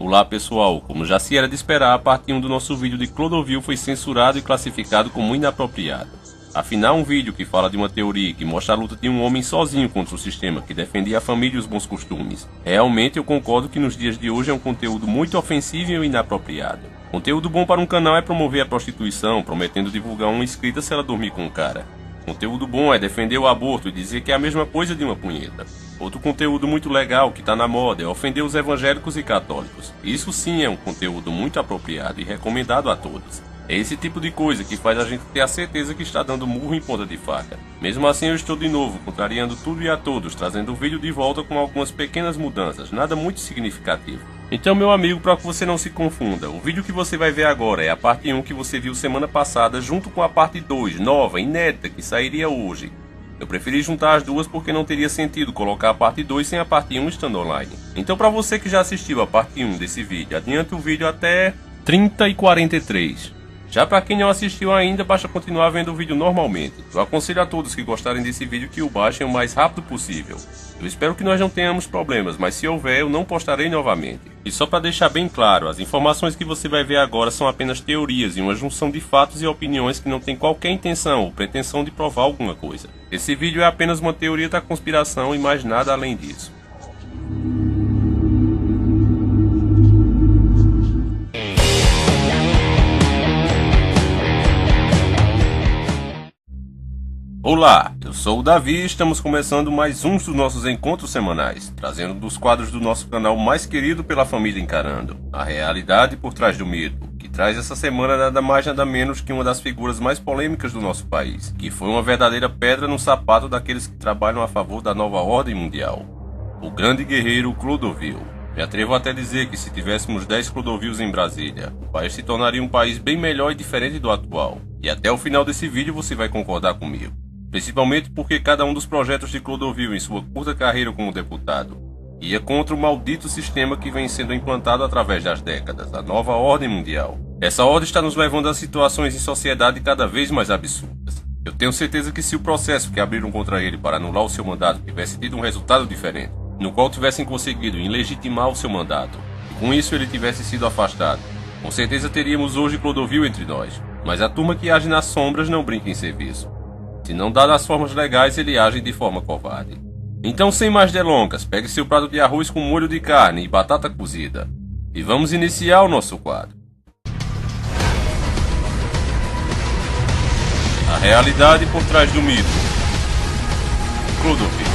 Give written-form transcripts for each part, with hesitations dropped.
Olá pessoal, como já se era de esperar, a parte 1 do nosso vídeo de Clodovil foi censurado e classificado como inapropriado. Afinal, um vídeo que fala de uma teoria que mostra a luta de um homem sozinho contra o sistema que defendia a família e os bons costumes. Realmente eu concordo que nos dias de hoje é um conteúdo muito ofensivo e inapropriado. Conteúdo bom para um canal é promover a prostituição, prometendo divulgar uma inscrita se ela dormir com um cara. Conteúdo bom é defender o aborto e dizer que é a mesma coisa de uma punheta. Outro conteúdo muito legal que tá na moda é ofender os evangélicos e católicos. Isso sim é um conteúdo muito apropriado e recomendado a todos. É esse tipo de coisa que faz a gente ter a certeza que está dando murro em ponta de faca. Mesmo assim eu estou de novo contrariando tudo e a todos, trazendo o vídeo de volta com algumas pequenas mudanças, nada muito significativo. Então meu amigo, para que você não se confunda, o vídeo que você vai ver agora é a parte 1 que você viu semana passada junto com a parte 2, nova, inédita, que sairia hoje. Eu preferi juntar as duas porque não teria sentido colocar a parte 2 sem a parte 1 estando online. Então para você que já assistiu a parte 1 desse vídeo, adiante o vídeo até 30 e 43. Já para quem não assistiu ainda, basta continuar vendo o vídeo normalmente. Eu aconselho a todos que gostarem desse vídeo que o baixem o mais rápido possível. Eu espero que nós não tenhamos problemas, mas se houver eu não postarei novamente. E só para deixar bem claro, as informações que você vai ver agora são apenas teorias e uma junção de fatos e opiniões que não tem qualquer intenção ou pretensão de provar alguma coisa. Esse vídeo é apenas uma teoria da conspiração e mais nada além disso. Olá, eu sou o Davi e estamos começando mais um dos nossos encontros semanais, trazendo dos quadros do nosso canal mais querido pela família encarando, a realidade por trás do mito, que traz essa semana nada mais nada menos que uma das figuras mais polêmicas do nosso país, que foi uma verdadeira pedra no sapato daqueles que trabalham a favor da nova ordem mundial, o grande guerreiro Clodovil. Me atrevo até dizer que se tivéssemos 10 Clodovils em Brasília, o país se tornaria um país bem melhor e diferente do atual, e até o final desse vídeo você vai concordar comigo. Principalmente porque cada um dos projetos de Clodovil em sua curta carreira como deputado ia contra o maldito sistema que vem sendo implantado através das décadas, a nova ordem mundial. Essa ordem está nos levando a situações em sociedade cada vez mais absurdas. Eu tenho certeza que se o processo que abriram contra ele para anular o seu mandato tivesse tido um resultado diferente, no qual tivessem conseguido ilegitimar o seu mandato, e com isso ele tivesse sido afastado, com certeza teríamos hoje Clodovil entre nós, mas a turma que age nas sombras não brinca em serviço. Se não dá das formas legais, ele age de forma covarde. Então, sem mais delongas, pegue seu prato de arroz com molho de carne e batata cozida. E vamos iniciar o nosso quadro. A realidade por trás do mito. Clodovil.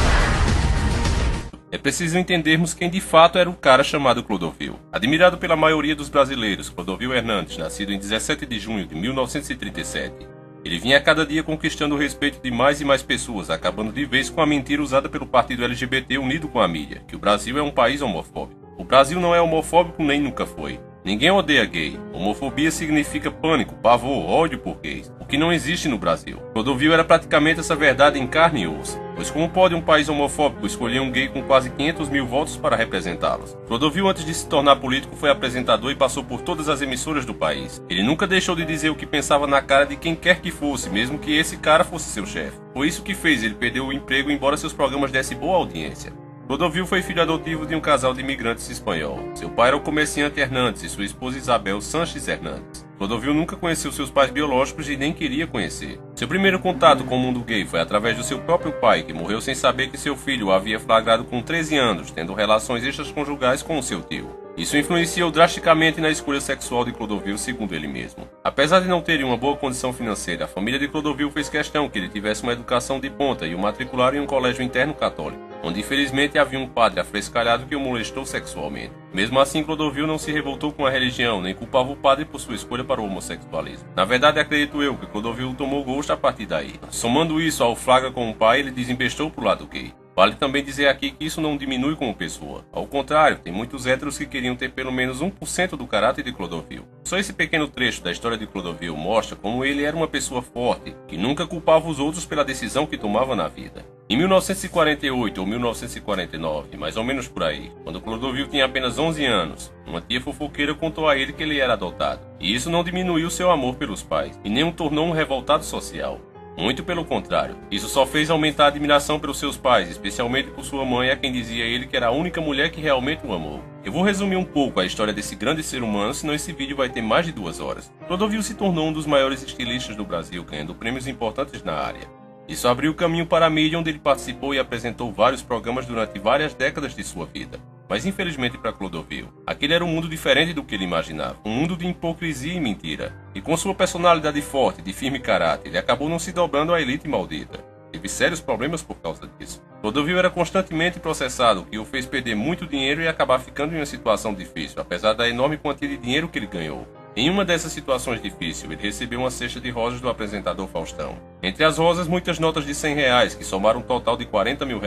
É preciso entendermos quem de fato era o cara chamado Clodovil. Admirado pela maioria dos brasileiros, Clodovil Hernandes, nascido em 17 de junho de 1937. Ele vinha a cada dia conquistando o respeito de mais e mais pessoas, acabando de vez com a mentira usada pelo partido LGBT unido com a mídia, que o Brasil é um país homofóbico. O Brasil não é homofóbico nem nunca foi. Ninguém odeia gay. Homofobia significa pânico, pavor, ódio por gays, o que não existe no Brasil. Clodovil era praticamente essa verdade em carne e osso. Pois como pode um país homofóbico escolher um gay com quase 500 mil votos para representá-los? Clodovil, antes de se tornar político, foi apresentador e passou por todas as emissoras do país. Ele nunca deixou de dizer o que pensava na cara de quem quer que fosse, mesmo que esse cara fosse seu chefe. Foi isso que fez ele perder o emprego, embora seus programas dessem boa audiência. Clodovil foi filho adotivo de um casal de imigrantes espanhol. Seu pai era o comerciante Hernandes e sua esposa Isabel Sanches Hernandes. Clodovil nunca conheceu seus pais biológicos e nem queria conhecer. Seu primeiro contato com o mundo gay foi através do seu próprio pai, que morreu sem saber que seu filho o havia flagrado com 13 anos, tendo relações extraconjugais com o seu tio. Isso influenciou drasticamente na escolha sexual de Clodovil, segundo ele mesmo. Apesar de não terem uma boa condição financeira, a família de Clodovil fez questão que ele tivesse uma educação de ponta e o matricularam em um colégio interno católico, onde infelizmente havia um padre afrescalhado que o molestou sexualmente. Mesmo assim, Clodovil não se revoltou com a religião, nem culpava o padre por sua escolha para o homossexualismo. Na verdade, acredito eu que Clodovil tomou gosto a partir daí. Somando isso ao flagra com o pai, ele desembestou pro lado gay. Vale também dizer aqui que isso não diminui como pessoa. Ao contrário, tem muitos héteros que queriam ter pelo menos 1% do caráter de Clodovil. Só esse pequeno trecho da história de Clodovil mostra como ele era uma pessoa forte, que nunca culpava os outros pela decisão que tomava na vida. Em 1948 ou 1949, mais ou menos por aí, quando Clodovil tinha apenas 11 anos, uma tia fofoqueira contou a ele que ele era adotado. E isso não diminuiu seu amor pelos pais, e nem o tornou um revoltado social. Muito pelo contrário, isso só fez aumentar a admiração pelos seus pais, especialmente por sua mãe, a quem dizia ele que era a única mulher que realmente o amou. Eu vou resumir um pouco a história desse grande ser humano, senão esse vídeo vai ter mais de 2 horas. Clodovil se tornou um dos maiores estilistas do Brasil, ganhando prêmios importantes na área. Isso abriu o caminho para a mídia, onde ele participou e apresentou vários programas durante várias décadas de sua vida. Mas infelizmente para Clodovil, aquele era um mundo diferente do que ele imaginava, um mundo de hipocrisia e mentira. E com sua personalidade forte, de firme caráter, ele acabou não se dobrando à elite maldita. Teve sérios problemas por causa disso. Clodovil era constantemente processado, o que o fez perder muito dinheiro e acabar ficando em uma situação difícil, apesar da enorme quantia de dinheiro que ele ganhou. Em uma dessas situações difíceis, ele recebeu uma cesta de rosas do apresentador Faustão. Entre as rosas, muitas notas de R$100, que somaram um total de R$40 mil,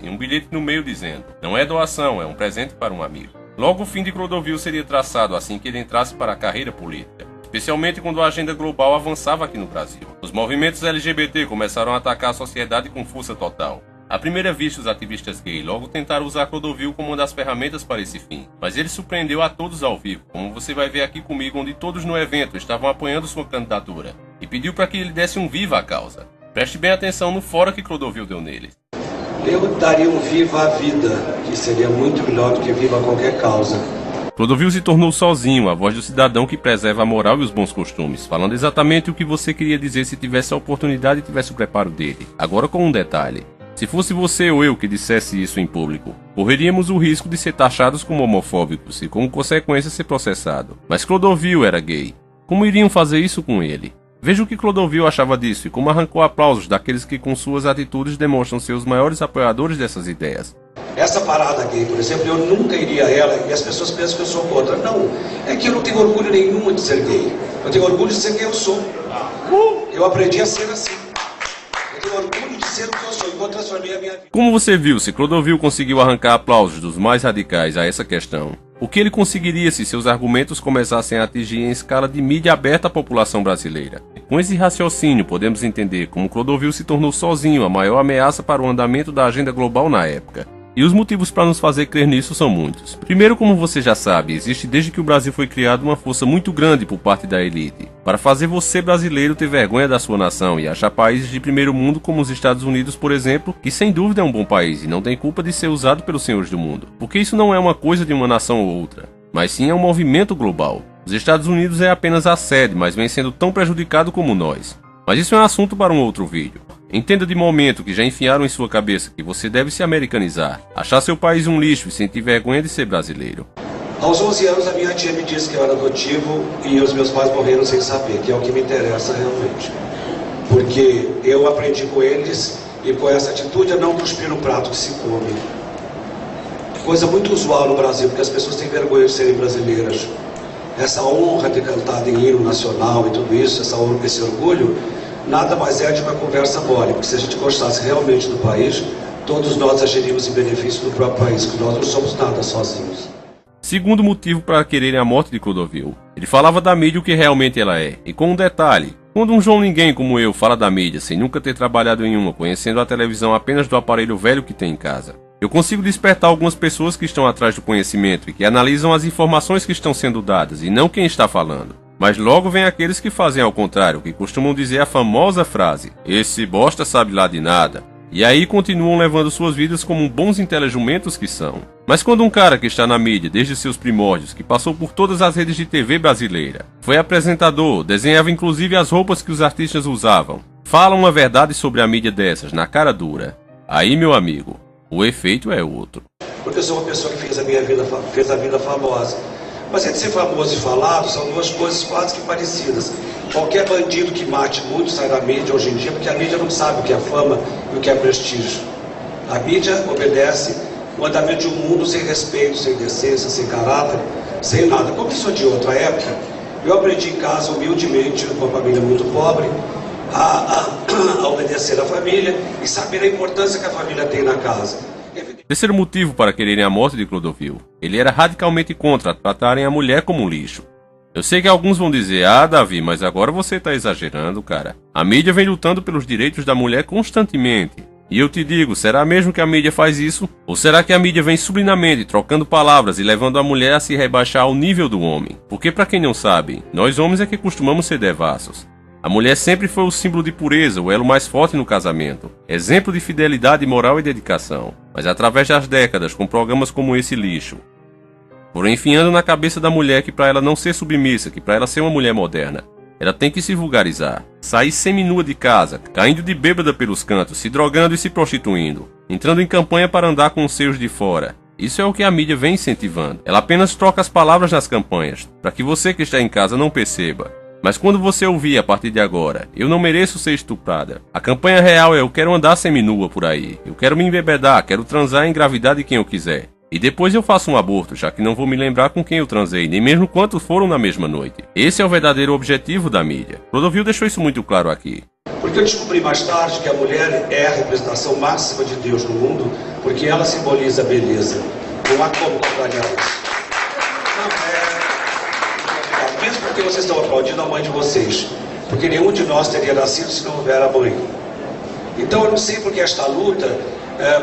e um bilhete no meio dizendo: "Não é doação, é um presente para um amigo". Logo, o fim de Clodovil seria traçado assim que ele entrasse para a carreira política, especialmente quando a agenda global avançava aqui no Brasil. Os movimentos LGBT começaram a atacar a sociedade com força total. À primeira vista, os ativistas gay logo tentaram usar Clodovil como uma das ferramentas para esse fim, mas ele surpreendeu a todos ao vivo, como você vai ver aqui comigo, onde todos no evento estavam apoiando sua candidatura, e pediu para que ele desse um viva à causa. Preste bem atenção no fora que Clodovil deu neles. Eu daria um viva à vida, que seria muito melhor do que viva a qualquer causa. Clodovil se tornou sozinho, a voz do cidadão que preserva a moral e os bons costumes, falando exatamente o que você queria dizer se tivesse a oportunidade e tivesse o preparo dele. Agora com um detalhe. Se fosse você ou eu que dissesse isso em público, correríamos o risco de ser taxados como homofóbicos e, como consequência, ser processado. Mas Clodovil era gay. Como iriam fazer isso com ele? Veja o que Clodovil achava disso e como arrancou aplausos daqueles que com suas atitudes demonstram ser os maiores apoiadores dessas ideias. Essa parada gay, por exemplo, eu nunca iria a ela e as pessoas pensam que eu sou contra. Não, é que eu não tenho orgulho nenhum de ser gay. Eu tenho orgulho de ser quem eu sou. Eu aprendi a ser assim. Eu tenho orgulho de ser o que eu sou, e transformei a minha vida. Como você viu, se Clodovil conseguiu arrancar aplausos dos mais radicais a essa questão, o que ele conseguiria se seus argumentos começassem a atingir em escala de mídia aberta a população brasileira? Com esse raciocínio, podemos entender como Clodovil se tornou sozinho a maior ameaça para o andamento da agenda global na época. E os motivos para nos fazer crer nisso são muitos. Primeiro, como você já sabe, existe desde que o Brasil foi criado uma força muito grande por parte da elite, para fazer você brasileiro ter vergonha da sua nação e achar países de primeiro mundo como os Estados Unidos, por exemplo, que sem dúvida é um bom país e não tem culpa de ser usado pelos senhores do mundo. Porque isso não é uma coisa de uma nação ou outra, mas sim é um movimento global. Os Estados Unidos é apenas a sede, mas vem sendo tão prejudicado como nós. Mas isso é um assunto para um outro vídeo. Entenda de momento que já enfiaram em sua cabeça que você deve se americanizar, achar seu país um lixo e sentir vergonha de ser brasileiro. Aos 11 anos a minha tia me disse que eu era adotivo e os meus pais morreram sem saber, que é o que me interessa realmente. Porque eu aprendi com eles e com essa atitude a não cuspir no prato que se come. Coisa muito usual no Brasil, porque as pessoas têm vergonha de serem brasileiras. Essa honra de cantar em hino nacional e tudo isso, esse orgulho, nada mais é de uma conversa mole, porque se a gente gostasse realmente do país, todos nós agiríamos em benefício do próprio país, que nós não somos nada sozinhos. Segundo motivo para quererem a morte de Clodovil, ele falava da mídia o que realmente ela é, e com um detalhe: quando um João Ninguém como eu fala da mídia sem nunca ter trabalhado em uma, conhecendo a televisão apenas do aparelho velho que tem em casa, eu consigo despertar algumas pessoas que estão atrás do conhecimento e que analisam as informações que estão sendo dadas e não quem está falando. Mas logo vem aqueles que fazem ao contrário, que costumam dizer a famosa frase: "Esse bosta sabe lá de nada", e aí continuam levando suas vidas como bons intelejumentos que são. Mas quando um cara que está na mídia desde seus primórdios, que passou por todas as redes de TV brasileira, foi apresentador, desenhava inclusive as roupas que os artistas usavam, fala uma verdade sobre a mídia dessas, na cara dura, aí, meu amigo, o efeito é outro. Porque eu sou uma pessoa que fez a vida famosa. Mas entre ser famoso e falado são duas coisas quase que parecidas. Qualquer bandido que mate muito sai da mídia hoje em dia, porque a mídia não sabe o que é fama e o que é prestígio. A mídia obedece o andamento de um mundo sem respeito, sem decência, sem caráter, sem nada. Como eu sou de outra época, eu aprendi em casa humildemente, com uma família muito pobre, a obedecer à família e saber a importância que a família tem na casa. Terceiro motivo para quererem a morte de Clodovil: ele era radicalmente contra tratarem a mulher como um lixo. Eu sei que alguns vão dizer: "Ah, Davi, mas agora você está exagerando, cara. A mídia vem lutando pelos direitos da mulher constantemente." E eu te digo, será mesmo que a mídia faz isso? Ou será que a mídia vem sublinamente trocando palavras e levando a mulher a se rebaixar ao nível do homem? Porque, para quem não sabe, nós homens é que costumamos ser devassos. A mulher sempre foi o símbolo de pureza, o elo mais forte no casamento, exemplo de fidelidade moral e dedicação. Mas através das décadas, com programas como esse lixo, Foram enfiando na cabeça da mulher que para ela não ser submissa, que para ela ser uma mulher moderna, ela tem que se vulgarizar, sair seminua de casa, caindo de bêbada pelos cantos, se drogando e se prostituindo, entrando em campanha para andar com os seios de fora. Isso é o que a mídia vem incentivando. Ela apenas troca as palavras nas campanhas, para que você que está em casa não perceba. Mas quando você ouvir a partir de agora, eu não mereço ser estuprada, a campanha real é eu quero andar seminua por aí, eu quero me embebedar, quero transar e engravidar de quem eu quiser. E depois eu faço um aborto, já que não vou me lembrar com quem eu transei, nem mesmo quantos foram na mesma noite. Esse é o verdadeiro objetivo da mídia. Clodovil deixou isso muito claro aqui. Porque eu descobri mais tarde que a mulher é a representação máxima de Deus no mundo, porque ela simboliza a beleza. Não há como contrariar isso. Não é... Mesmo porque vocês estão aplaudindo a mãe de vocês. Porque nenhum de nós teria nascido se não houver a mãe. Então eu não sei porque esta luta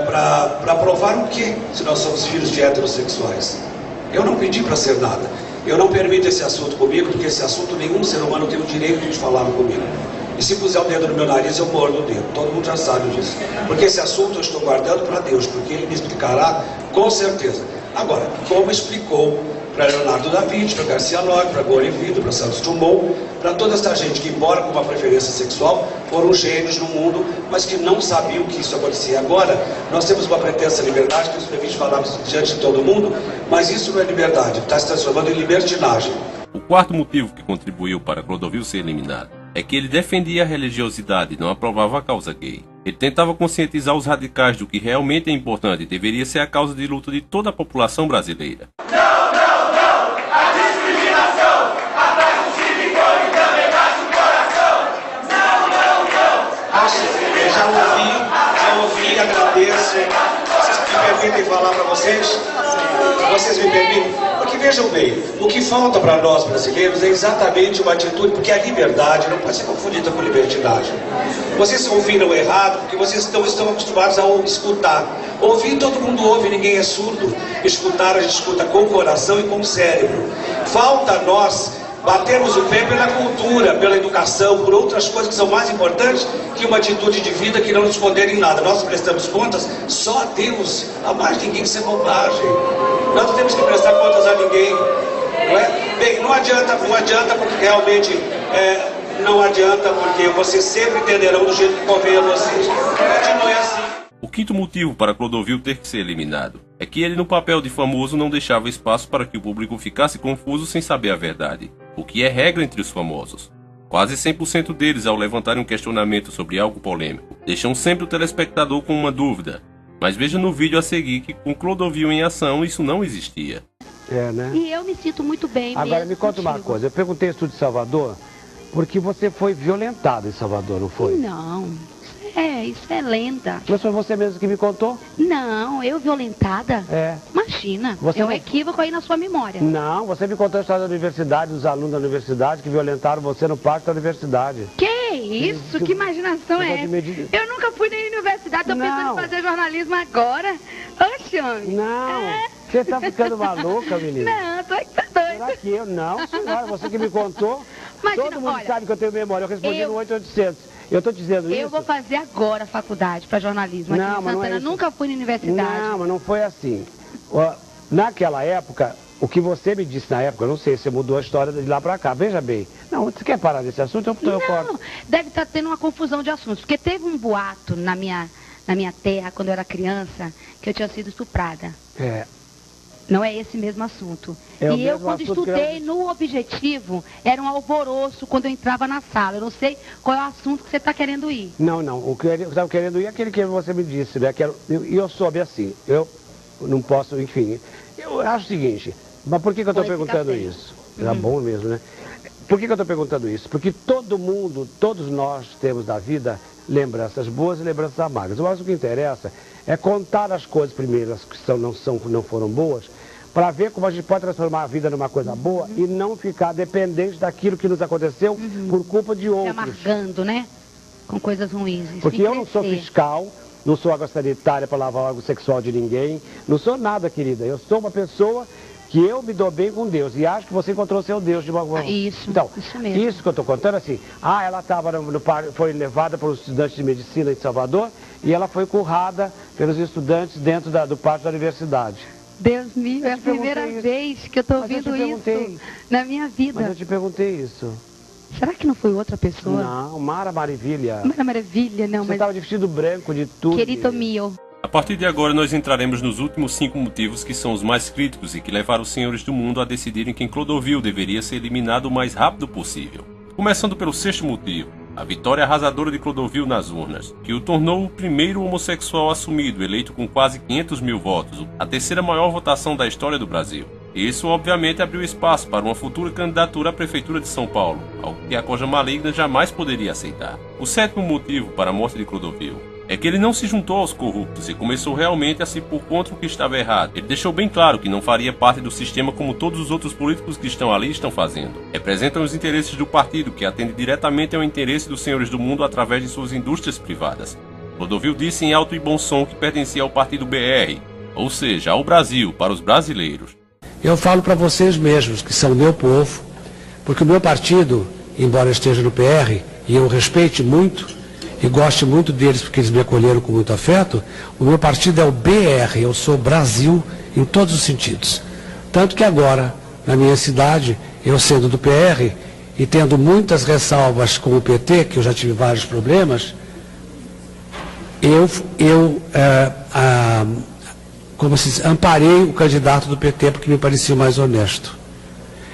para provar o quê, se nós somos filhos de heterossexuais. Eu não pedi para ser nada. Eu não permito esse assunto comigo, porque esse assunto nenhum ser humano tem o direito de falar comigo. E se puser o dedo no meu nariz, eu mordo o dedo. Todo mundo já sabe disso. Porque esse assunto eu estou guardando para Deus, porque Ele me explicará com certeza. Agora, como explicou para Leonardo da Vinci, para Garcia Lorca, para Gorivido, para Santos Dumont, para toda essa gente que, embora com uma preferência sexual, foram gênios no mundo, mas que não sabiam que isso acontecia. Agora, nós temos uma pretensa liberdade, que nos permite falar diante de todo mundo, mas isso não é liberdade, está se transformando em libertinagem. O quarto motivo que contribuiu para Clodovil ser eliminado é que ele defendia a religiosidade e não aprovava a causa gay. Ele tentava conscientizar os radicais do que realmente é importante e deveria ser a causa de luta de toda a população brasileira. Já ouvi, agradeço. Vocês me permitem falar para vocês? Vocês me permitem? Porque vejam bem, o que falta para nós brasileiros é exatamente uma atitude, porque a liberdade não pode ser confundida com libertinagem. Vocês ouviram errado, porque vocês estão acostumados a escutar. Ouvir, todo mundo ouve, ninguém é surdo. Escutar, a gente escuta com o coração e com o cérebro. Falta a nós batermos o pé pela cultura, pela educação, por outras coisas que são mais importantes que uma atitude de vida que não nos condena em nada. Nós prestamos contas só a Deus, a mais ninguém, isso é bobagem. Nós não temos que prestar contas a ninguém, não é? Bem, não adianta porque realmente não adianta, porque vocês sempre entenderão do jeito que convém a vocês. Continue assim. O quinto motivo para Clodovil ter que ser eliminado é que ele, no papel de famoso, não deixava espaço para que o público ficasse confuso sem saber a verdade, o que é regra entre os famosos. Quase 100% deles, ao levantarem um questionamento sobre algo polêmico, deixam sempre o telespectador com uma dúvida. Mas veja no vídeo a seguir que com Clodovil em ação isso não existia. Né? E eu me sinto muito bem. Agora me conta uma coisa, eu perguntei isso de Salvador, porque você foi violentado em Salvador, não foi? Não, isso é lenda. Mas foi você mesmo que me contou? Não, eu violentada? É. Imagina, você é um equívoco aí na sua memória. Não, você me contou a história da universidade, dos alunos da universidade que violentaram você no pátio da universidade. Que isso? Que imaginação é essa? Eu nunca fui nem na universidade, tô pensando em fazer jornalismo agora. Oxe, homem. Não, você tá ficando maluca, menina. Não, tô aqui, tá doida. Será que eu? Não, senhora, você que me contou. Imagina, todo mundo olha, sabe que eu tenho memória, eu respondi no 8800. Eu tô dizendo isso. Eu vou fazer agora a faculdade para jornalismo. Não, aqui em Santana, nunca fui na universidade. Não, mas não foi assim. Naquela época, o que você me disse na época, eu não sei se você mudou a história de lá pra cá. Veja bem. Não, você quer parar desse assunto? Eu corto. Deve estar tendo uma confusão de assuntos. Porque teve um boato na minha terra, quando eu era criança, que eu tinha sido estuprada. Não é esse mesmo assunto. E eu, quando estudei no Objetivo, era um alvoroço quando eu entrava na sala. Eu não sei qual é o assunto que você está querendo ir. Não. O que eu estava querendo ir é aquele que você me disse, né? E eu soube assim. Eu não posso, enfim. Eu acho o seguinte, mas por que eu estou perguntando isso? Tá bom mesmo, né? Por que eu estou perguntando isso? Porque todo mundo, todos nós temos da vida lembranças boas e lembranças amargas. Mas o que interessa é contar as coisas primeiras que não foram boas, para ver como a gente pode transformar a vida numa coisa boa e não ficar dependente daquilo que nos aconteceu por culpa de outros. Se amargando, né? Com coisas ruins. Porque eu não sou fiscal, não sou água sanitária para lavar o órgão sexual de ninguém, não sou nada, querida. Eu sou uma pessoa que eu me dou bem com Deus e acho que você encontrou seu Deus de uma forma. Isso, então, isso mesmo. Isso que eu estou contando assim, ela estava foi levada por estudantes de medicina em Salvador e ela foi currada pelos estudantes dentro do pátio da universidade. Deus me, é a primeira vez que eu estou ouvindo isso na minha vida. Mas eu te perguntei isso. Será que não foi outra pessoa? Não, Mara Maravilha. Mara Maravilha, não. Você estava de vestido branco, de tudo. Querido meu. A partir de agora nós entraremos nos últimos 5 motivos que são os mais críticos e que levaram os senhores do mundo a decidirem que Clodovil deveria ser eliminado o mais rápido possível. Começando pelo 6º motivo, a vitória arrasadora de Clodovil nas urnas, que o tornou o primeiro homossexual assumido, eleito com quase 500 mil votos, a terceira maior votação da história do Brasil. Isso obviamente abriu espaço para uma futura candidatura à Prefeitura de São Paulo, algo que a Corja Maligna jamais poderia aceitar. O 7º motivo para a morte de Clodovil é que ele não se juntou aos corruptos e começou realmente a se pôr contra o que estava errado. Ele deixou bem claro que não faria parte do sistema como todos os outros políticos que estão ali estão fazendo. Representam os interesses do partido, que atende diretamente ao interesse dos senhores do mundo através de suas indústrias privadas. Clodovil disse em alto e bom som que pertencia ao partido BR, ou seja, ao Brasil, para os brasileiros. Eu falo para vocês mesmos, que são meu povo, porque o meu partido, embora esteja no PR, e eu respeite muito, e goste muito deles porque eles me acolheram com muito afeto, o meu partido é o BR, eu sou Brasil em todos os sentidos. Tanto que agora, na minha cidade, eu sendo do PR e tendo muitas ressalvas com o PT, que eu já tive vários problemas, como se diz, amparei o candidato do PT porque me parecia mais honesto.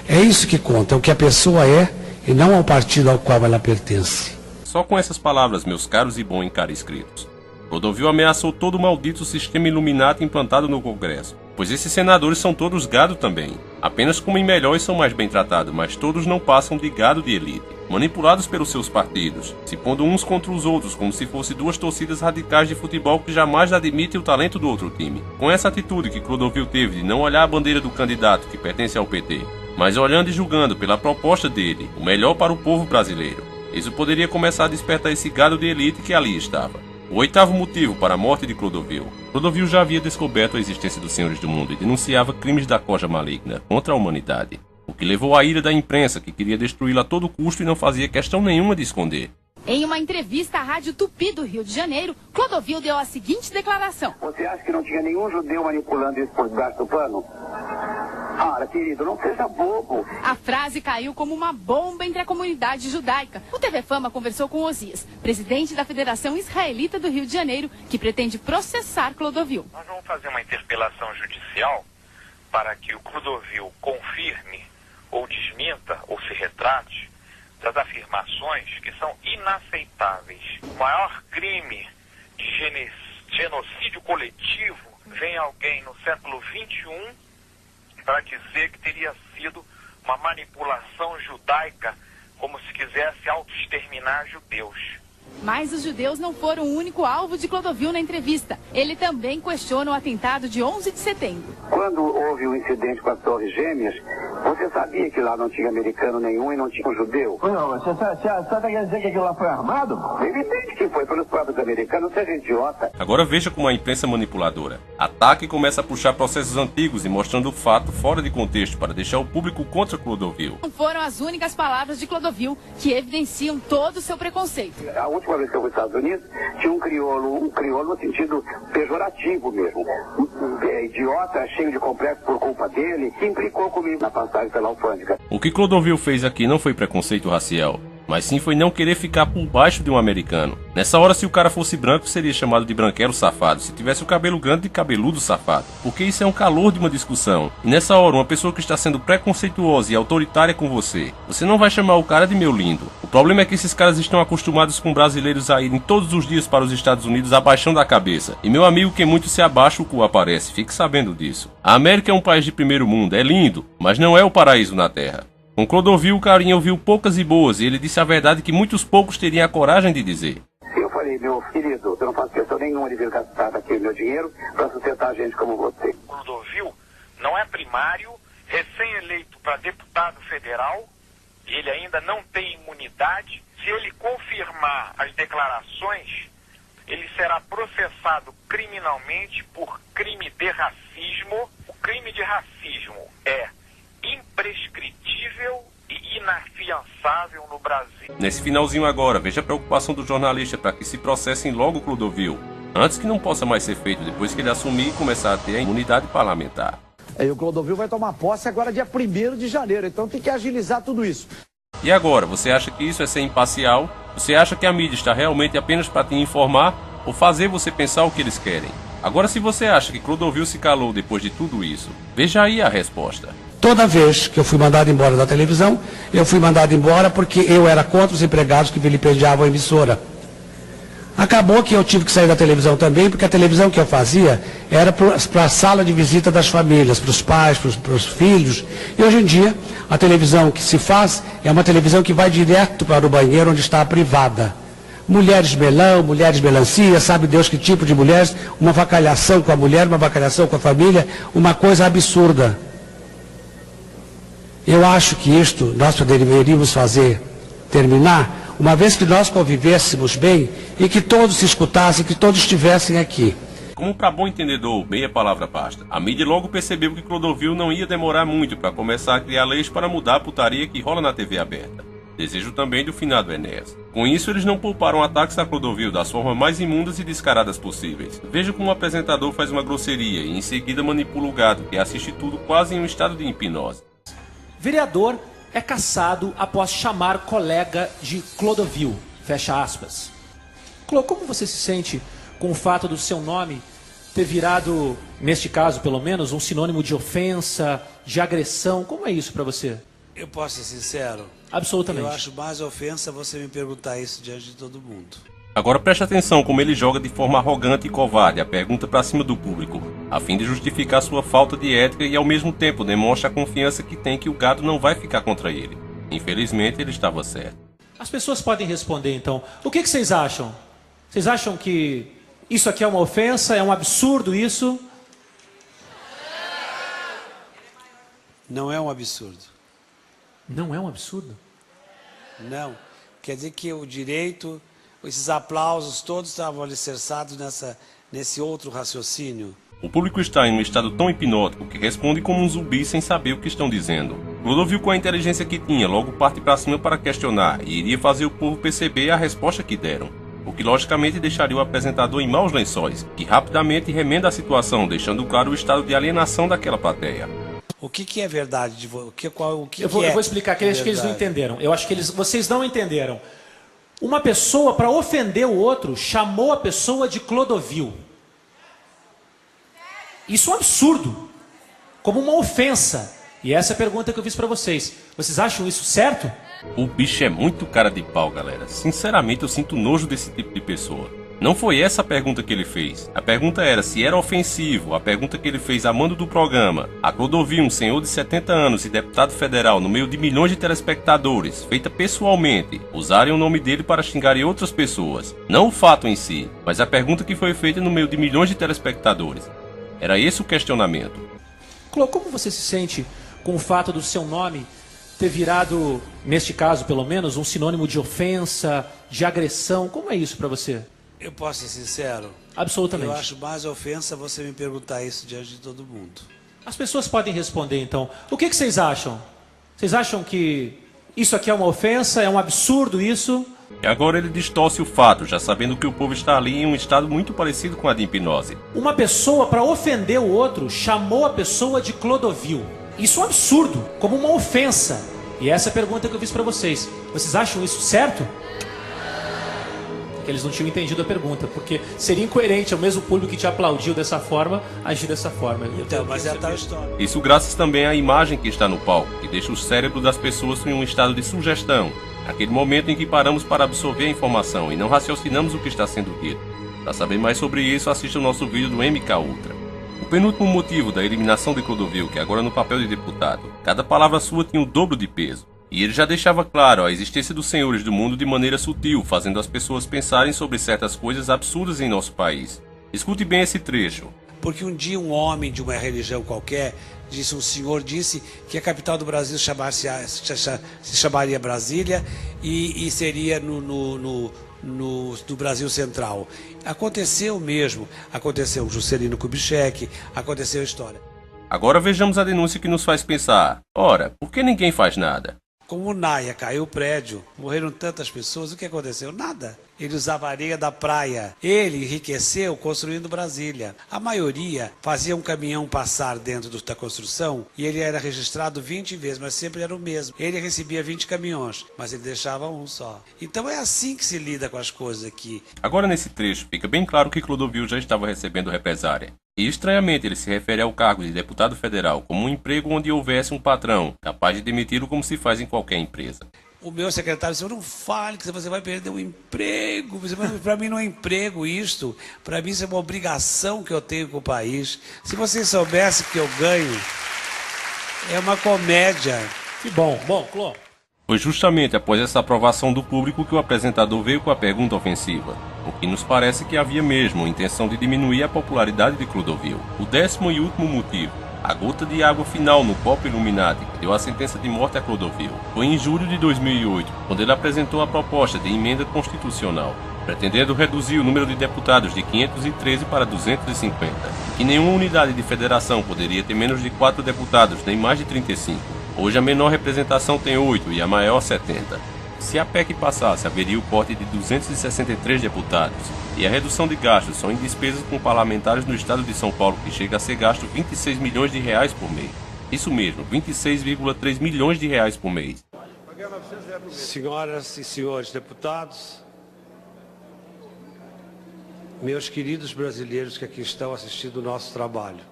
É isso que conta, é o que a pessoa é e não ao partido ao qual ela pertence. Só com essas palavras, meus caros e bons inscritos, Clodovil ameaçou todo o maldito sistema Illuminati implantado no Congresso, pois esses senadores são todos gado também. Apenas comem melhor e são mais bem tratados, mas todos não passam de gado de elite, manipulados pelos seus partidos, se pondo uns contra os outros como se fossem duas torcidas radicais de futebol que jamais admitem o talento do outro time. Com essa atitude que Clodovil teve de não olhar a bandeira do candidato que pertence ao PT, mas olhando e julgando pela proposta dele, o melhor para o povo brasileiro, isso poderia começar a despertar esse gado de elite que ali estava. O 8º motivo para a morte de Clodovil. Clodovil já havia descoberto a existência dos senhores do mundo e denunciava crimes da Corja Maligna contra a humanidade, o que levou à ira da imprensa, que queria destruí-la a todo custo e não fazia questão nenhuma de esconder. Em uma entrevista à Rádio Tupi do Rio de Janeiro, Clodovil deu a seguinte declaração. Você acha que não tinha nenhum judeu manipulando isso por debaixo do pano? Ora, querido, não seja bobo. A frase caiu como uma bomba entre a comunidade judaica. O TV Fama conversou com Osias, presidente da Federação Israelita do Rio de Janeiro, que pretende processar Clodovil. Nós vamos fazer uma interpelação judicial para que o Clodovil confirme ou desminta ou se retrate das afirmações que são inaceitáveis. O maior crime de genocídio coletivo vem alguém no século XXI para dizer que teria sido uma manipulação judaica, como se quisesse auto-exterminar judeus. Mas os judeus não foram o único alvo de Clodovil na entrevista. Ele também questiona o atentado de 11 de setembro. Quando houve o incidente com as Torres Gêmeas, você sabia que lá não tinha americano nenhum e não tinha um judeu? Não, você está querendo dizer que aquilo lá foi armado? Evidente que foi pelos próprios americanos, seja idiota. Agora veja como a imprensa manipuladora ataca e começa a puxar processos antigos e mostrando o fato fora de contexto para deixar o público contra Clodovil. Não foram as únicas palavras de Clodovil que evidenciam todo o seu preconceito. A última vez que eu fui aos Estados Unidos, tinha um crioulo no sentido pejorativo mesmo. Idiota, cheio de complexo por culpa dele, que implicou comigo na passagem pela alfândega. O que Clodovil fez aqui não foi preconceito racial, mas sim foi não querer ficar por baixo de um americano. Nessa hora, se o cara fosse branco, seria chamado de branquelo safado, se tivesse o cabelo grande, de cabeludo safado, porque isso é um calor de uma discussão. E nessa hora, uma pessoa que está sendo preconceituosa e autoritária com você não vai chamar o cara de meu lindo. O problema é que esses caras estão acostumados com brasileiros a irem todos os dias para os Estados Unidos abaixando a cabeça. E meu amigo, que muito se abaixa, o cu aparece, fique sabendo disso. A América é um país de primeiro mundo, é lindo, mas não é o paraíso na Terra. Com Clodovil, o carinha ouviu poucas e boas, e ele disse a verdade que muitos poucos teriam a coragem de dizer. Eu falei, meu querido, eu não faço questão nenhuma de vir gastar aqui o meu dinheiro para sustentar gente como você. Clodovil não é primário, recém-eleito para deputado federal, ele ainda não tem imunidade. Se ele confirmar as declarações, ele será processado criminalmente por crime de racismo. O crime de racismo é imprescritível e inafiançável no Brasil. Nesse finalzinho agora, veja a preocupação do jornalista para que se processem logo Clodovil. antes que não possa mais ser feito depois que ele assumir e começar a ter a imunidade parlamentar. E o Clodovil vai tomar posse agora dia 1º de janeiro, então tem que agilizar tudo isso. E agora, você acha que isso é ser imparcial? Você acha que a mídia está realmente apenas para te informar ou fazer você pensar o que eles querem? Agora, se você acha que Clodovil se calou depois de tudo isso, veja aí a resposta. Toda vez que eu fui mandado embora da televisão, eu fui mandado embora porque eu era contra os empregados que vilipendiavam a emissora. Acabou que eu tive que sair da televisão também, porque a televisão que eu fazia era para a sala de visita das famílias, para os pais, para os filhos. E hoje em dia, a televisão que se faz é uma televisão que vai direto para o banheiro onde está a privada. Mulheres melão, mulheres melancia, sabe Deus que tipo de mulheres, uma avacalhação com a mulher, uma avacalhação com a família, uma coisa absurda. Eu acho que isto nós deveríamos terminar, uma vez que nós convivêssemos bem e que todos se escutassem, que todos estivessem aqui. Como para bom entendedor, meia palavra basta. A mídia logo percebeu que Clodovil não ia demorar muito para começar a criar leis para mudar a putaria que rola na TV aberta. Desejo também do finado Enéas. Com isso, eles não pouparam ataques a Clodovil das formas mais imundas e descaradas possíveis. Veja como o apresentador faz uma grosseria e em seguida manipula o gado, que assiste tudo quase em um estado de hipnose. Vereador é cassado após chamar colega de Clodovil, fecha aspas. Clô, como você se sente com o fato do seu nome ter virado, neste caso pelo menos, um sinônimo de ofensa, de agressão? Como é isso para você? Eu posso ser sincero? Absolutamente. Eu acho mais ofensa você me perguntar isso diante de todo mundo. Agora preste atenção como ele joga de forma arrogante e covarde a pergunta para cima do público, a fim de justificar sua falta de ética e ao mesmo tempo demonstra a confiança que tem que o gado não vai ficar contra ele. Infelizmente ele estava certo. As pessoas podem responder então. O que vocês acham? Vocês acham que isso aqui é uma ofensa? É um absurdo isso? Não é um absurdo. Não é um absurdo? Não. Quer dizer que o direito, esses aplausos todos estavam alicerçados nesse outro raciocínio. O público está em um estado tão hipnótico que responde como um zumbi sem saber o que estão dizendo. Clodovil, com a inteligência que tinha, logo parte para cima para questionar e iria fazer o povo perceber a resposta que deram. O que logicamente deixaria o apresentador em maus lençóis, que rapidamente remenda a situação, deixando claro o estado de alienação daquela plateia. O que é verdade? Eu vou explicar, que acho que eles não entenderam. Eu acho que vocês não entenderam. Uma pessoa, para ofender o outro, chamou a pessoa de Clodovil. Isso é um absurdo. Como uma ofensa. E essa é a pergunta que eu fiz para vocês. Vocês acham isso certo? O bicho é muito cara de pau, galera. Sinceramente, eu sinto nojo desse tipo de pessoa. Não foi essa a pergunta que ele fez. A pergunta era se era ofensivo. A pergunta que ele fez a mando do programa. A Clodovil, um senhor de 70 anos e deputado federal no meio de milhões de telespectadores, feita pessoalmente, usarem o nome dele para xingarem outras pessoas. Não o fato em si, mas a pergunta que foi feita no meio de milhões de telespectadores. Era esse o questionamento. Clô, como você se sente com o fato do seu nome ter virado, neste caso pelo menos, um sinônimo de ofensa, de agressão? Como é isso para você? Eu posso ser sincero? Absolutamente. Eu acho mais ofensa você me perguntar isso diante de todo mundo. As pessoas podem responder então. O que vocês acham? Vocês acham que isso aqui é uma ofensa? É um absurdo isso? E agora ele distorce o fato, já sabendo que o povo está ali em um estado muito parecido com a de hipnose. Uma pessoa, para ofender o outro, chamou a pessoa de Clodovil. Isso é um absurdo, como uma ofensa. E essa é a pergunta que eu fiz para vocês. Vocês acham isso certo? Que eles não tinham entendido a pergunta, porque seria incoerente ao mesmo público que te aplaudiu dessa forma, agir dessa forma. Então, mas é a tal história. Isso graças também à imagem que está no palco, que deixa o cérebro das pessoas em um estado de sugestão, aquele momento em que paramos para absorver a informação e não raciocinamos o que está sendo dito. Para saber mais sobre isso, assista o nosso vídeo do MK Ultra. O penúltimo motivo da eliminação de Clodovil, que agora no papel de deputado, cada palavra sua tinha o dobro de peso. E ele já deixava claro a existência dos senhores do mundo de maneira sutil, fazendo as pessoas pensarem sobre certas coisas absurdas em nosso país. Escute bem esse trecho. Porque um dia um homem de uma religião qualquer, um senhor disse que a capital do Brasil se chamaria Brasília e seria no Brasil Central. Aconteceu mesmo, aconteceu Juscelino Kubitschek, aconteceu a história. Agora vejamos a denúncia que nos faz pensar. Ora, por que ninguém faz nada? Como Naia, caiu o prédio, morreram tantas pessoas, o que aconteceu? Nada. Ele usava areia da praia. Ele enriqueceu construindo Brasília. A maioria fazia um caminhão passar dentro da construção e ele era registrado 20 vezes, mas sempre era o mesmo. Ele recebia 20 caminhões, mas ele deixava um só. Então é assim que se lida com as coisas aqui. Agora nesse trecho fica bem claro que Clodovil já estava recebendo represária. E estranhamente ele se refere ao cargo de deputado federal como um emprego onde houvesse um patrão, capaz de demiti-lo como se faz em qualquer empresa. O meu secretário disse, não fale que você vai perder o emprego. Para mim não é emprego isto. Para mim isso é uma obrigação que eu tenho com o país. Se vocês soubessem que eu ganho, é uma comédia. Que bom. Bom, Clô. Foi justamente após essa aprovação do público que o apresentador veio com a pergunta ofensiva, o que nos parece que havia mesmo a intenção de diminuir a popularidade de Clodovil. O 10º e último motivo, a gota de água final no copo Illuminati que deu a sentença de morte a Clodovil, foi em julho de 2008, quando ele apresentou a proposta de emenda constitucional, pretendendo reduzir o número de deputados de 513 para 250, que nenhuma unidade de federação poderia ter menos de 4 deputados, nem mais de 35. Hoje a menor representação tem 8 e a maior 70. Se a PEC passasse, haveria o corte de 263 deputados e a redução de gastos só em despesas com parlamentares no estado de São Paulo, que chega a ser gasto 26 milhões de reais por mês. Isso mesmo, 26,3 milhões de reais por mês. Senhoras e senhores deputados, meus queridos brasileiros que aqui estão assistindo o nosso trabalho,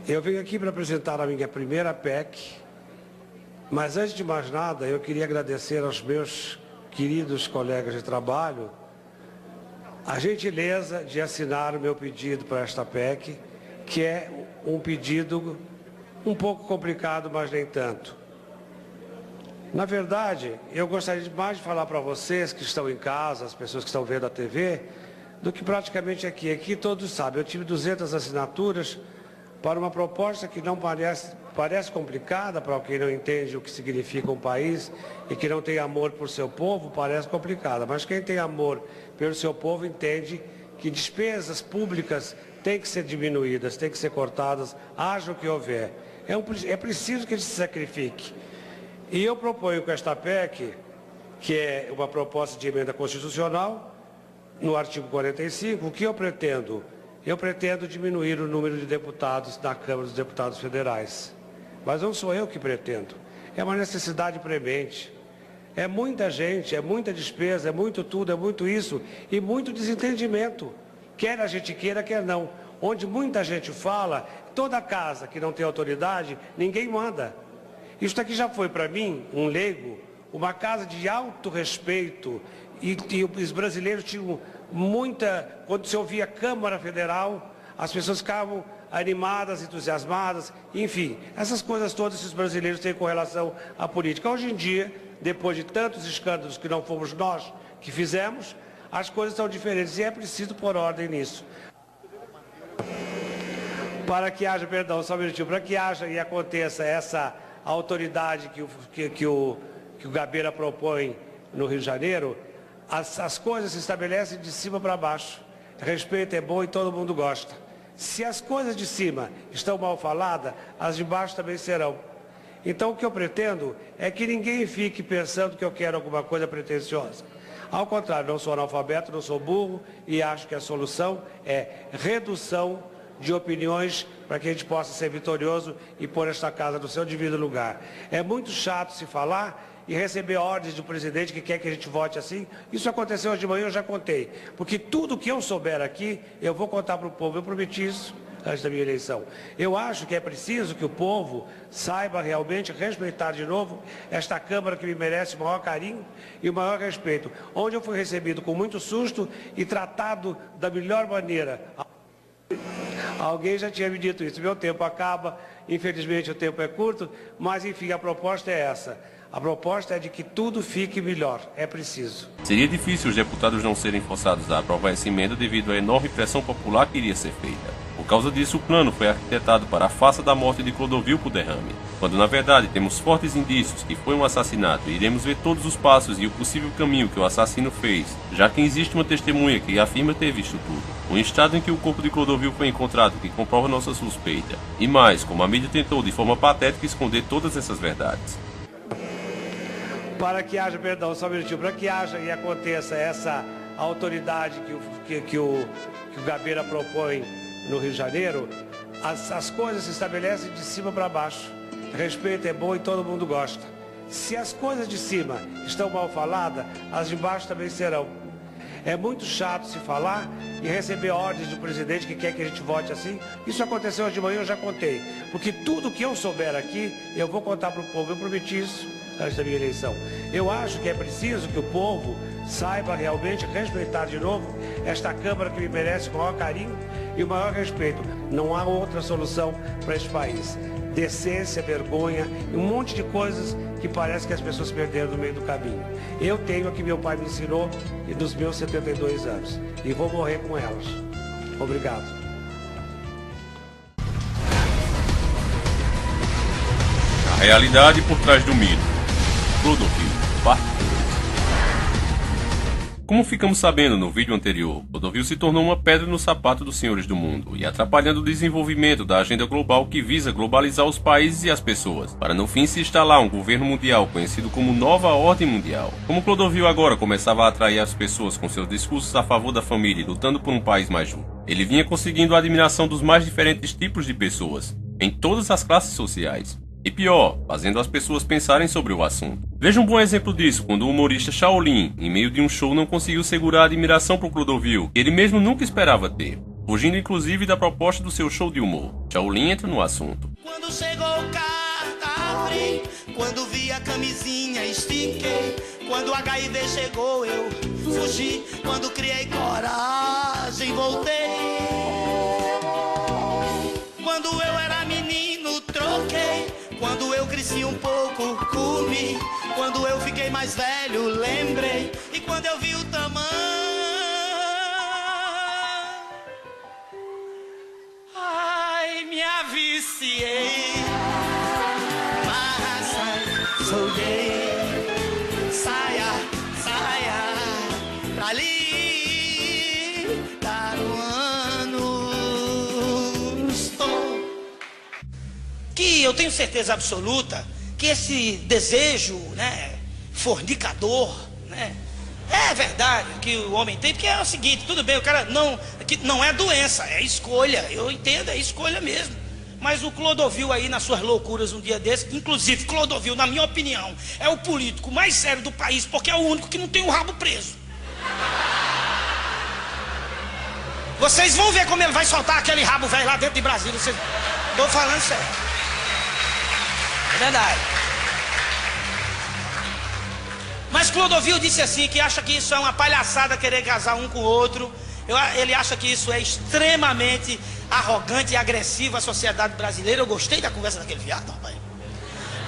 eu venho aqui para apresentar a minha primeira PEC, mas antes de mais nada eu queria agradecer aos meus queridos colegas de trabalho a gentileza de assinar o meu pedido para esta PEC, que é um pedido um pouco complicado, mas nem tanto. Na verdade, eu gostaria mais de falar para vocês que estão em casa, as pessoas que estão vendo a TV, do que praticamente aqui. Aqui todos sabem, eu tive 200 assinaturas para uma proposta que não parece complicada para quem não entende o que significa um país e que não tem amor por seu povo, parece complicada. Mas quem tem amor pelo seu povo entende que despesas públicas têm que ser diminuídas, têm que ser cortadas, haja o que houver. É preciso que ele se sacrifique. E eu proponho com esta PEC, que é uma proposta de emenda constitucional, no artigo 45, o que eu pretendo? Eu pretendo diminuir o número de deputados na Câmara dos Deputados Federais. Mas não sou eu que pretendo. É uma necessidade premente. É muita gente, é muita despesa, é muito tudo, é muito isso e muito desentendimento. Quer a gente queira, quer não. Onde muita gente fala, toda casa que não tem autoridade, ninguém manda. Isso aqui já foi para mim, um leigo, uma casa de alto respeito e os brasileiros tinham quando se ouvia Câmara Federal, as pessoas ficavam animadas, entusiasmadas, enfim, essas coisas todas que os brasileiros têm com relação à política. Hoje em dia, depois de tantos escândalos que não fomos nós que fizemos, as coisas são diferentes e é preciso pôr ordem nisso. Para que haja, perdão, só um minutinho, para que haja e aconteça essa autoridade que o Gabeira propõe no Rio de Janeiro, as coisas se estabelecem de cima para baixo. Respeito é bom e todo mundo gosta. Se as coisas de cima estão mal faladas, as de baixo também serão. Então o que eu pretendo é que ninguém fique pensando que eu quero alguma coisa pretensiosa. Ao contrário, não sou analfabeto, não sou burro e acho que a solução é redução de opiniões para que a gente possa ser vitorioso e pôr esta casa no seu devido lugar. É muito chato se falar e receber ordens do presidente que quer que a gente vote assim. Isso aconteceu hoje de manhã, eu já contei. Porque tudo que eu souber aqui, eu vou contar para o povo. Eu prometi isso antes da minha eleição. Eu acho que é preciso que o povo saiba realmente respeitar de novo esta Câmara que me merece o maior carinho e o maior respeito. Onde eu fui recebido com muito susto e tratado da melhor maneira. Alguém já tinha me dito isso. Meu tempo acaba, infelizmente o tempo é curto, mas enfim, a proposta é essa. A proposta é de que tudo fique melhor, é preciso. Seria difícil os deputados não serem forçados a aprovar essa emenda devido à enorme pressão popular que iria ser feita. Por causa disso, o plano foi arquitetado para a farsa da morte de Clodovil por derrame, quando na verdade temos fortes indícios que foi um assassinato e iremos ver todos os passos e o possível caminho que o assassino fez, já que existe uma testemunha que afirma ter visto tudo. Um estado em que o corpo de Clodovil foi encontrado que comprova nossa suspeita. E mais, como a mídia tentou de forma patética esconder todas essas verdades. para que haja, perdão, só um minutinho, para que haja e aconteça essa autoridade que o Gabeira propõe no Rio de Janeiro, as coisas se estabelecem de cima para baixo. Respeito é bom e todo mundo gosta. Se as coisas de cima estão mal faladas, as de baixo também serão. É muito chato se falar e receber ordens do presidente que quer que a gente vote assim. Isso aconteceu hoje de manhã, eu já contei. Porque tudo que eu souber aqui, eu vou contar para o povo. Eu prometi isso antes da minha eleição. Eu acho que é preciso que o povo saiba realmente respeitar de novo esta Câmara que me merece o maior carinho e o maior respeito. Não há outra solução para este país. Decência, vergonha e um monte de coisas que parece que as pessoas perderam no meio do caminho. Eu tenho a que meu pai me ensinou dos meus 72 anos e vou morrer com elas. Obrigado. A realidade por trás do mito. Clodovil, parte 2. Como ficamos sabendo no vídeo anterior, Clodovil se tornou uma pedra no sapato dos senhores do mundo e atrapalhando o desenvolvimento da agenda global que visa globalizar os países e as pessoas, para no fim se instalar um governo mundial conhecido como Nova Ordem Mundial. Como Clodovil agora começava a atrair as pessoas com seus discursos a favor da família e lutando por um país mais justo, ele vinha conseguindo a admiração dos mais diferentes tipos de pessoas, em todas as classes sociais. E pior, fazendo as pessoas pensarem sobre o assunto. Veja um bom exemplo disso quando o humorista Shaolin, em meio de um show, não conseguiu segurar a admiração por Clodovil, que ele mesmo nunca esperava ter, fugindo inclusive da proposta do seu show de humor. Shaolin entra no assunto. Quando chegou o catarro, quando vi a camisinha estiquei, quando o HIV chegou eu fugi, quando criei coragem voltei, quando eu era menino troquei, quando eu cresci um pouco, comi. Quando eu fiquei mais velho, lembrei. E quando eu vi o tamanho, ai, me aviciei. Mas sou gay. Saia, saia pra ali. Dar que eu tenho certeza absoluta que esse desejo, né, fornicador, né, é verdade que o homem tem, porque é o seguinte, tudo bem, o cara não é doença, é escolha, eu entendo, é escolha mesmo. Mas o Clodovil aí nas suas loucuras um dia desse, inclusive Clodovil, na minha opinião, é o político mais sério do país, porque é o único que não tem o rabo preso. Vocês vão ver como ele vai soltar aquele rabo velho lá dentro de Brasília, vocês... Tô falando sério. É verdade. Mas Clodovil disse assim, que acha que isso é uma palhaçada querer casar um com o outro. Ele acha que isso é extremamente arrogante e agressivo à sociedade brasileira. Eu gostei da conversa daquele viado, rapaz.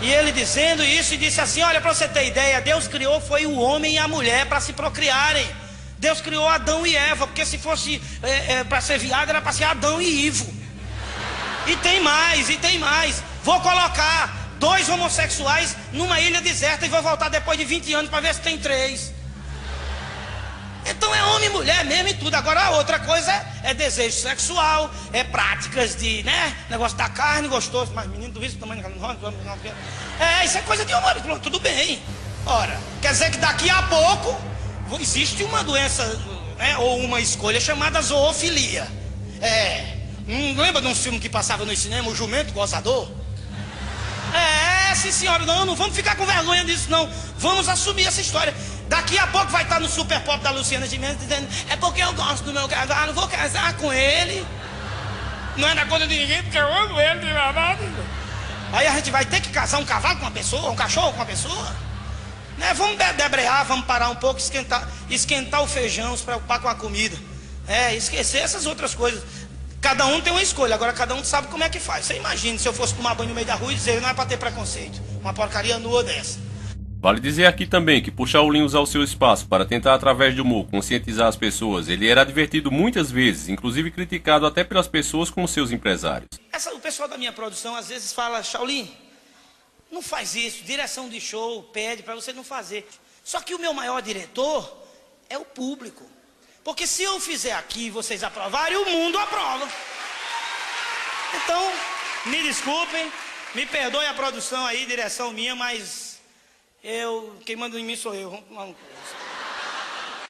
E ele dizendo isso e disse assim, olha, para você ter ideia, Deus criou foi o homem e a mulher para se procriarem. Deus criou Adão e Eva, porque se fosse para ser viado era para ser Adão e Ivo. E tem mais, e tem mais. Vou colocar 2 homossexuais numa ilha deserta e vou voltar depois de 20 anos para ver se tem 3. Então é homem e mulher mesmo e tudo. Agora a outra coisa é desejo sexual, é práticas de, né, negócio da carne, gostoso. Mas menino, duvido esse tamanho de carne. Isso é coisa de homem, pronto, tudo bem. Ora, quer dizer que daqui a pouco existe uma doença, né, ou uma escolha chamada zoofilia. Lembra de um filme que passava no cinema, O Jumento Gozador? Sim senhora, não vamos ficar com vergonha disso não. Vamos assumir essa história. Daqui a pouco vai estar no Super Pop da Luciana Gimenez dizendo, é porque eu gosto do meu casal, não vou casar com ele. Não é na conta de ninguém, porque eu amo ele de verdade. Aí a gente vai ter que casar um cavalo com uma pessoa, um cachorro com uma pessoa, né? Vamos debrear, vamos parar um pouco, esquentar o feijão, se preocupar com a comida, esquecer essas outras coisas. Cada um tem uma escolha, agora cada um sabe como é que faz. Você imagina se eu fosse tomar banho no meio da rua e dizer, não é pra ter preconceito, uma porcaria nua dessa. Vale dizer aqui também que por Shaolin usar o seu espaço para tentar através do humor conscientizar as pessoas, ele era advertido muitas vezes, inclusive criticado até pelas pessoas como seus empresários. O pessoal da minha produção às vezes fala, Shaolin, não faz isso, direção de show pede para você não fazer. Só que o meu maior diretor é o público. Porque se eu fizer aqui e vocês aprovarem, o mundo aprova. Então, me desculpem, me perdoem a produção aí, direção minha, mas Quem manda em mim sou eu. Vamos tomar um...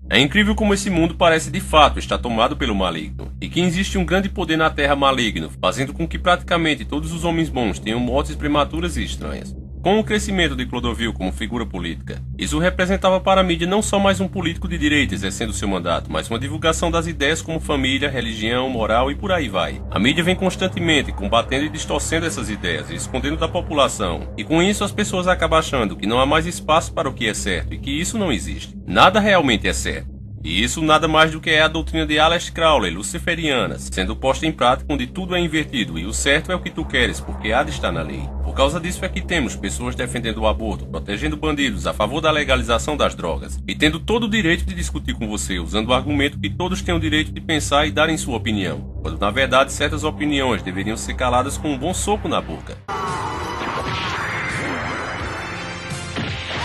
É incrível como esse mundo parece de fato estar tomado pelo maligno, e que existe um grande poder na Terra maligno, fazendo com que praticamente todos os homens bons tenham mortes prematuras e estranhas. Com o crescimento de Clodovil como figura política, isso representava para a mídia não só mais um político de direita exercendo seu mandato, mas uma divulgação das ideias como família, religião, moral e por aí vai. A mídia vem constantemente combatendo e distorcendo essas ideias e escondendo da população, e com isso as pessoas acabam achando que não há mais espaço para o que é certo e que isso não existe. Nada realmente é certo. E isso nada mais do que é a doutrina de Aleister Crowley, luciferiana, sendo posta em prática onde tudo é invertido e o certo é o que tu queres, porque há de estar na lei. Por causa disso é que temos pessoas defendendo o aborto, protegendo bandidos, a favor da legalização das drogas, e tendo todo o direito de discutir com você, usando o argumento que todos têm o direito de pensar e darem sua opinião, quando na verdade certas opiniões deveriam ser caladas com um bom soco na boca.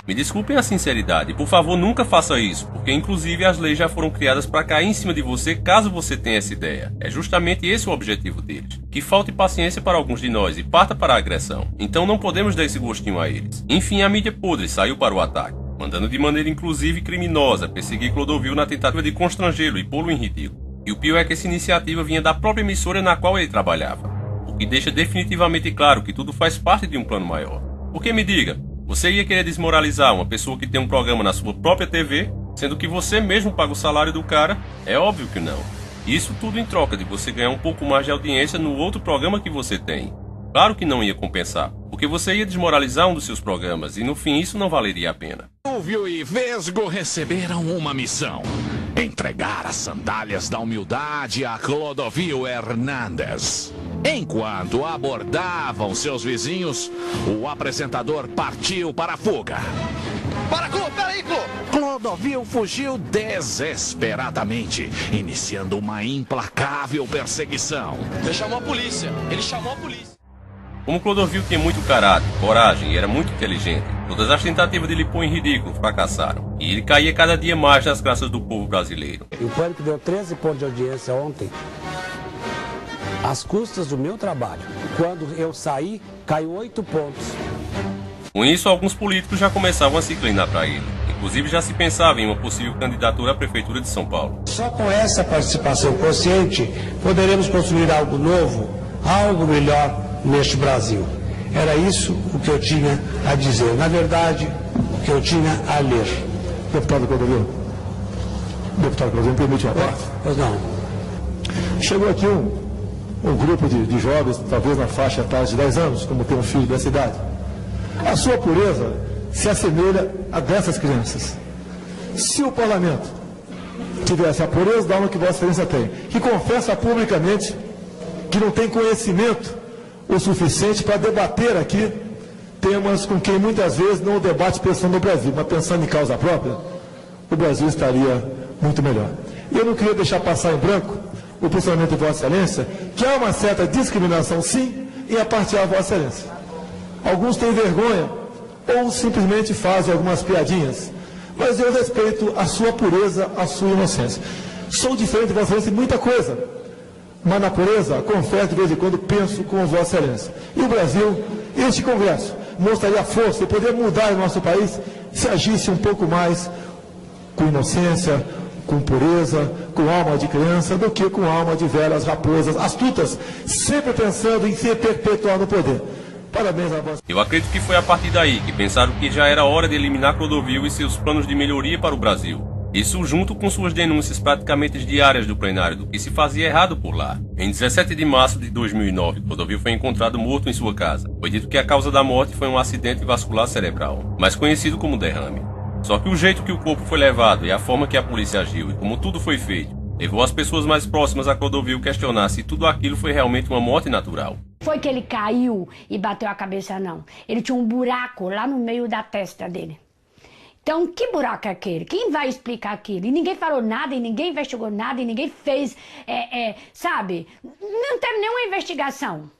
Me desculpem a sinceridade, por favor nunca faça isso, porque inclusive as leis já foram criadas para cair em cima de você caso você tenha essa ideia. É justamente esse o objetivo deles. Que falte paciência para alguns de nós e parta para a agressão. Então não podemos dar esse gostinho a eles. Enfim, a mídia podre saiu para o ataque, mandando de maneira inclusive criminosa perseguir Clodovil na tentativa de constrangê-lo e pô-lo em ridículo. E o pior é que essa iniciativa vinha da própria emissora na qual ele trabalhava, o que deixa definitivamente claro que tudo faz parte de um plano maior. Porque me diga, você ia querer desmoralizar uma pessoa que tem um programa na sua própria TV, sendo que você mesmo paga o salário do cara? É óbvio que não. Isso tudo em troca de você ganhar um pouco mais de audiência no outro programa que você tem. Claro que não ia compensar, porque você ia desmoralizar um dos seus programas e no fim isso não valeria a pena. Silvio e Vesgo receberam uma missão: entregar as sandálias da humildade a Clodovil Hernandes. Enquanto abordavam seus vizinhos, o apresentador partiu para a fuga. Para, Clô! Peraí, Clô! Clodovil fugiu desesperadamente, iniciando uma implacável perseguição. Ele chamou a polícia! Ele chamou a polícia! Como Clodovil tinha muito caráter, coragem e era muito inteligente, todas as tentativas de lhe pôr em ridículo fracassaram, e ele caía cada dia mais nas graças do povo brasileiro. E o Pânico deu 13 pontos de audiência ontem, às custas do meu trabalho. Quando eu saí, caiu 8 pontos. Com isso, alguns políticos já começavam a se inclinar para ele. Inclusive, já se pensava em uma possível candidatura à Prefeitura de São Paulo. Só com essa participação consciente, poderemos construir algo novo, algo melhor neste Brasil. Era isso o que eu tinha a dizer. Na verdade, o que eu tinha a ler. Deputado Clodovil, me permite uma parte? Pois não. Chegou aqui um grupo de jovens, talvez na faixa etária de 10 anos, como tem um filho dessa idade. A sua pureza se assemelha a dessas crianças. Se o parlamento tivesse a pureza da alma que Vossa Excelência tem, que confessa publicamente que não tem conhecimento o suficiente para debater aqui temas com quem muitas vezes não debate pensando no Brasil, mas pensando em causa própria, o Brasil estaria muito melhor. E eu não queria deixar passar em branco o posicionamento de Vossa Excelência, que há uma certa discriminação, sim, em apartear Vossa Excelência. Alguns têm vergonha ou simplesmente fazem algumas piadinhas, mas eu respeito a sua pureza, a sua inocência. Sou diferente de Vossa Excelência em muita coisa, mas na pureza, confesso de vez em quando, penso com Vossa Excelência. E o Brasil, este Congresso, mostraria força e poder mudar o nosso país se agisse um pouco mais com inocência, com pureza, com alma de criança, do que com alma de velhas raposas astutas, sempre pensando em se perpetuar no poder. Parabéns a você. Eu acredito que foi a partir daí que pensaram que já era hora de eliminar Clodovil e seus planos de melhoria para o Brasil. Isso junto com suas denúncias praticamente diárias do plenário do que se fazia errado por lá. Em 17 de março de 2009, Clodovil foi encontrado morto em sua casa. Foi dito que a causa da morte foi um acidente vascular cerebral, mais conhecido como derrame. Só que o jeito que o corpo foi levado e a forma que a polícia agiu e como tudo foi feito, levou as pessoas mais próximas a Clodovil questionar se tudo aquilo foi realmente uma morte natural. Foi que ele caiu e bateu a cabeça, não. Ele tinha um buraco lá no meio da testa dele. Então, que buraco é aquele? Quem vai explicar aquilo? E ninguém falou nada, e ninguém investigou nada, e ninguém fez, sabe? Não teve nenhuma investigação.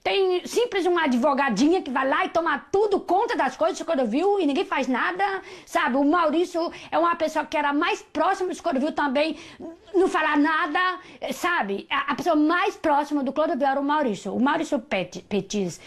Tem simples uma advogadinha que vai lá e toma tudo conta das coisas do Clodovil e ninguém faz nada, sabe? O Maurício é uma pessoa que era mais próxima do Clodovil também, não fala nada, sabe? A pessoa mais próxima do Clodovil era o Maurício Petis.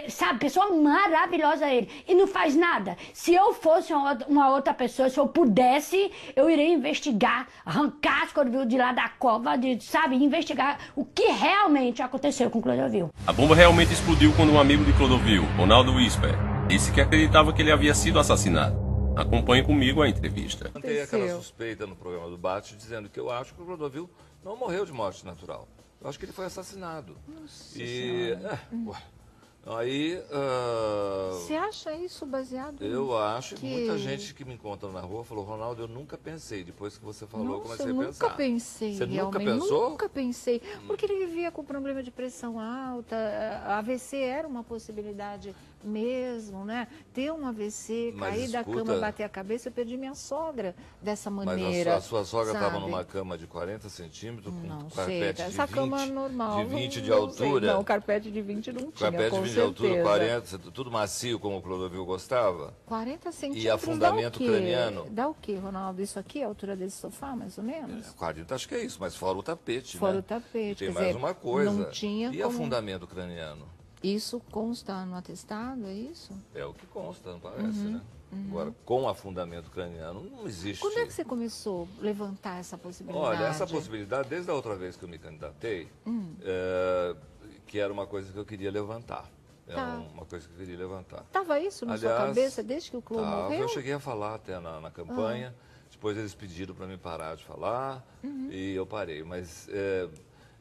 sabe, pessoa maravilhosa ele, e não faz nada. Se eu fosse uma outra pessoa, se eu pudesse, eu iria investigar, arrancar as Clodovil de lá da cova, sabe, investigar o que realmente aconteceu com Clodovil. A bomba realmente explodiu quando um amigo de Clodovil, Ronaldo Whisper, disse que acreditava que ele havia sido assassinado. Acompanhe comigo a entrevista. Eu tenho aquela suspeita no programa do Bate dizendo que eu acho que o Clodovil não morreu de morte natural. Eu acho que ele foi assassinado. Nossa Aí... Você acha isso baseado? Eu acho que muita gente que me encontra na rua falou, Ronaldo, eu nunca pensei. Depois que você falou, eu comecei a pensar. Eu nunca pensei. Você realmente. nunca pensou? Nunca pensei. Porque ele vivia com problema de pressão alta, a AVC era uma possibilidade mesmo, né? Ter um AVC, cair da cama, bater a cabeça, eu perdi minha sogra dessa maneira. Mas a sua sogra estava numa cama de 40 centímetros, com um carpete de 20, cama normal, de 20 de altura. Não, carpete de 20 não tinha, carpete de 20 de altura, 40, tudo macio, como o Clodovil gostava. 40 centímetros. E afundamento craniano. Dá o quê, Ronaldo? Isso aqui é a altura desse sofá, mais ou menos? 40, acho que é isso, mas fora o tapete, fora né? o tapete. E tem mais uma coisa. Não tinha e afundamento craniano? Isso consta no atestado, é isso? É o que consta, não parece, né? Agora, com afundamento craniano, não existe. Quando é que você começou a levantar essa possibilidade? Olha, essa possibilidade, desde a outra vez que eu me candidatei, que era uma coisa que eu queria levantar. Era uma coisa que eu queria levantar. Estava isso na sua cabeça desde que o Clô morreu? Eu cheguei a falar até na campanha, depois eles pediram para mim parar de falar, e eu parei. Mas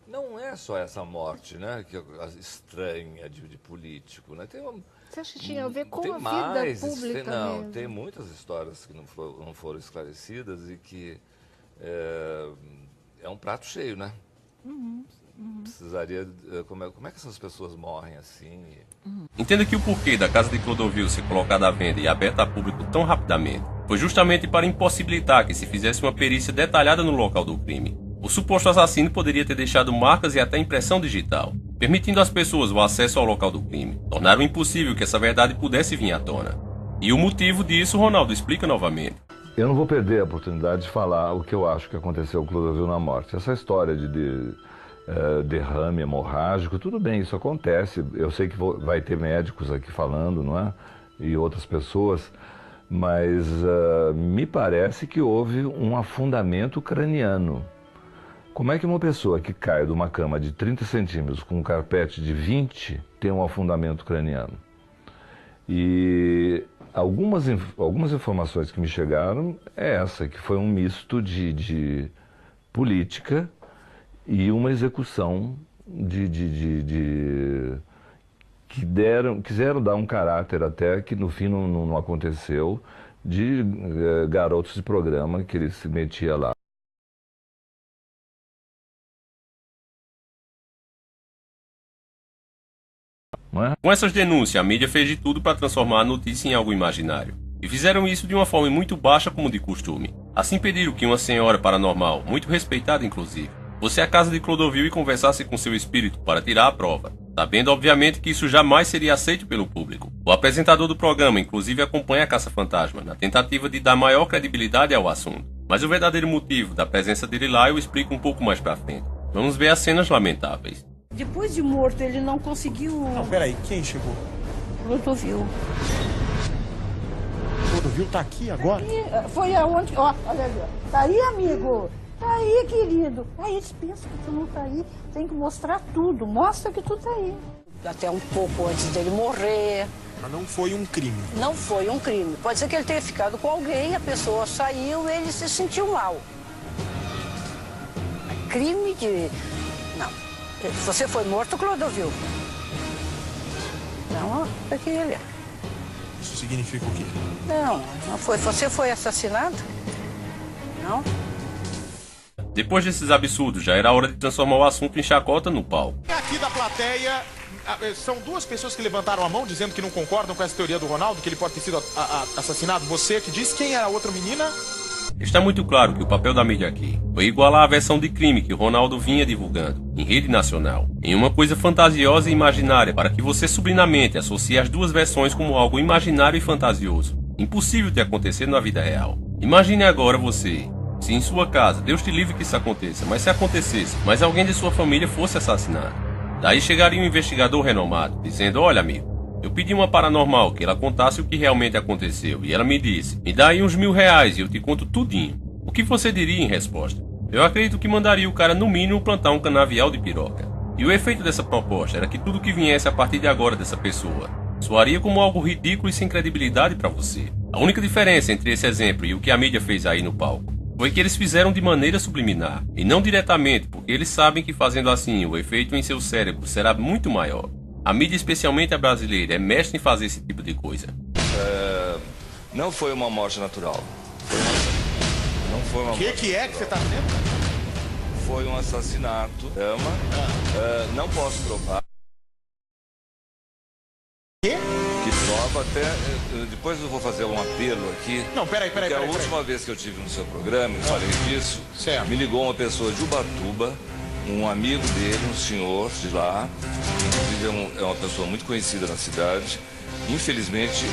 não é só essa morte, né, que estranha de político, né? Você acha que tinha a ver com a vida pública mesmo? Tem muitas histórias que não foram esclarecidas e que é um prato cheio, né? Precisaria... Como é que essas pessoas morrem assim? Entenda que o porquê da casa de Clodovil ser colocada à venda e aberta a público tão rapidamente foi justamente para impossibilitar que se fizesse uma perícia detalhada no local do crime. O suposto assassino poderia ter deixado marcas e até impressão digital, permitindo às pessoas o acesso ao local do crime. Tornaram impossível que essa verdade pudesse vir à tona. E o motivo disso, Ronaldo explica novamente. Eu não vou perder a oportunidade de falar o que eu acho que aconteceu com Clodovil na morte. Essa história de derrame hemorrágico, tudo bem, isso acontece. Eu sei que vai ter médicos aqui falando, não é? E outras pessoas, mas me parece que houve um afundamento craniano. Como é que uma pessoa que cai de uma cama de 30 centímetros com um carpete de 20 tem um afundamento craniano? E algumas informações que me chegaram é essa, que foi um misto de política e uma execução quiseram dar um caráter até que no fim não aconteceu, de garotos de programa que ele se metia lá. Com essas denúncias, a mídia fez de tudo para transformar a notícia em algo imaginário. E fizeram isso de uma forma muito baixa como de costume. Assim pediram que uma senhora paranormal, muito respeitada inclusive, fosse à casa de Clodovil e conversasse com seu espírito para tirar a prova, sabendo obviamente que isso jamais seria aceito pelo público. O apresentador do programa inclusive acompanha a caça-fantasma, na tentativa de dar maior credibilidade ao assunto. Mas o verdadeiro motivo da presença dele lá eu explico um pouco mais pra frente. Vamos ver as cenas lamentáveis. Depois de morto, ele não conseguiu... Não, peraí, quem chegou? Clodovil. Clodovil tá aqui agora? Aqui, foi aonde... Ó, olha ali, ó. Tá aí, amigo. Tá aí, querido. Aí eles pensam que tu não tá aí. Tem que mostrar tudo. Mostra que tu tá aí. Até um pouco antes dele morrer. Mas não foi um crime. Não foi um crime. Pode ser que ele tenha ficado com alguém, a pessoa saiu e ele se sentiu mal. Crime de... Não. Você foi morto, Clodovil? Não, aqui ele. Isso significa o quê? Não foi. Você foi assassinado? Não. Depois desses absurdos, já era hora de transformar o assunto em chacota no palco. Aqui da plateia, são duas pessoas que levantaram a mão dizendo que não concordam com essa teoria do Ronaldo, que ele pode ter sido assassinado. Você que disse, quem era a outra menina? Está muito claro que o papel da mídia aqui foi igualar a versão de crime que o Ronaldo vinha divulgando, em rede nacional, em uma coisa fantasiosa e imaginária para que você sublinamente associe as duas versões como algo imaginário e fantasioso, impossível de acontecer na vida real. Imagine agora você, se em sua casa, Deus te livre que isso aconteça, mas se acontecesse, mas alguém de sua família fosse assassinado. Daí chegaria um investigador renomado, dizendo, olha amigo, Eu pedi uma paranormal que ela contasse o que realmente aconteceu e ela me disse: me dá aí uns R$1000 e eu te conto tudinho. O que você diria em resposta? Eu acredito que mandaria o cara no mínimo plantar um canavial de piroca. E o efeito dessa proposta era que tudo que viesse a partir de agora dessa pessoa soaria como algo ridículo e sem credibilidade para você. A única diferença entre esse exemplo e o que a mídia fez aí no palco foi que eles fizeram de maneira subliminar e não diretamente, porque eles sabem que fazendo assim o efeito em seu cérebro será muito maior. A mídia, especialmente a brasileira, é mestre em fazer esse tipo de coisa. Não foi uma morte natural. Não foi uma morte natural. O que é que você tá vendo? Foi um assassinato. Não posso provar. Que prova até... Depois eu vou fazer um apelo aqui. Não, peraí. Porque a última vez que eu tive no seu programa, eu falei disso, me ligou uma pessoa de Ubatuba, um amigo dele, um senhor de lá, inclusive é uma pessoa muito conhecida na cidade. Infelizmente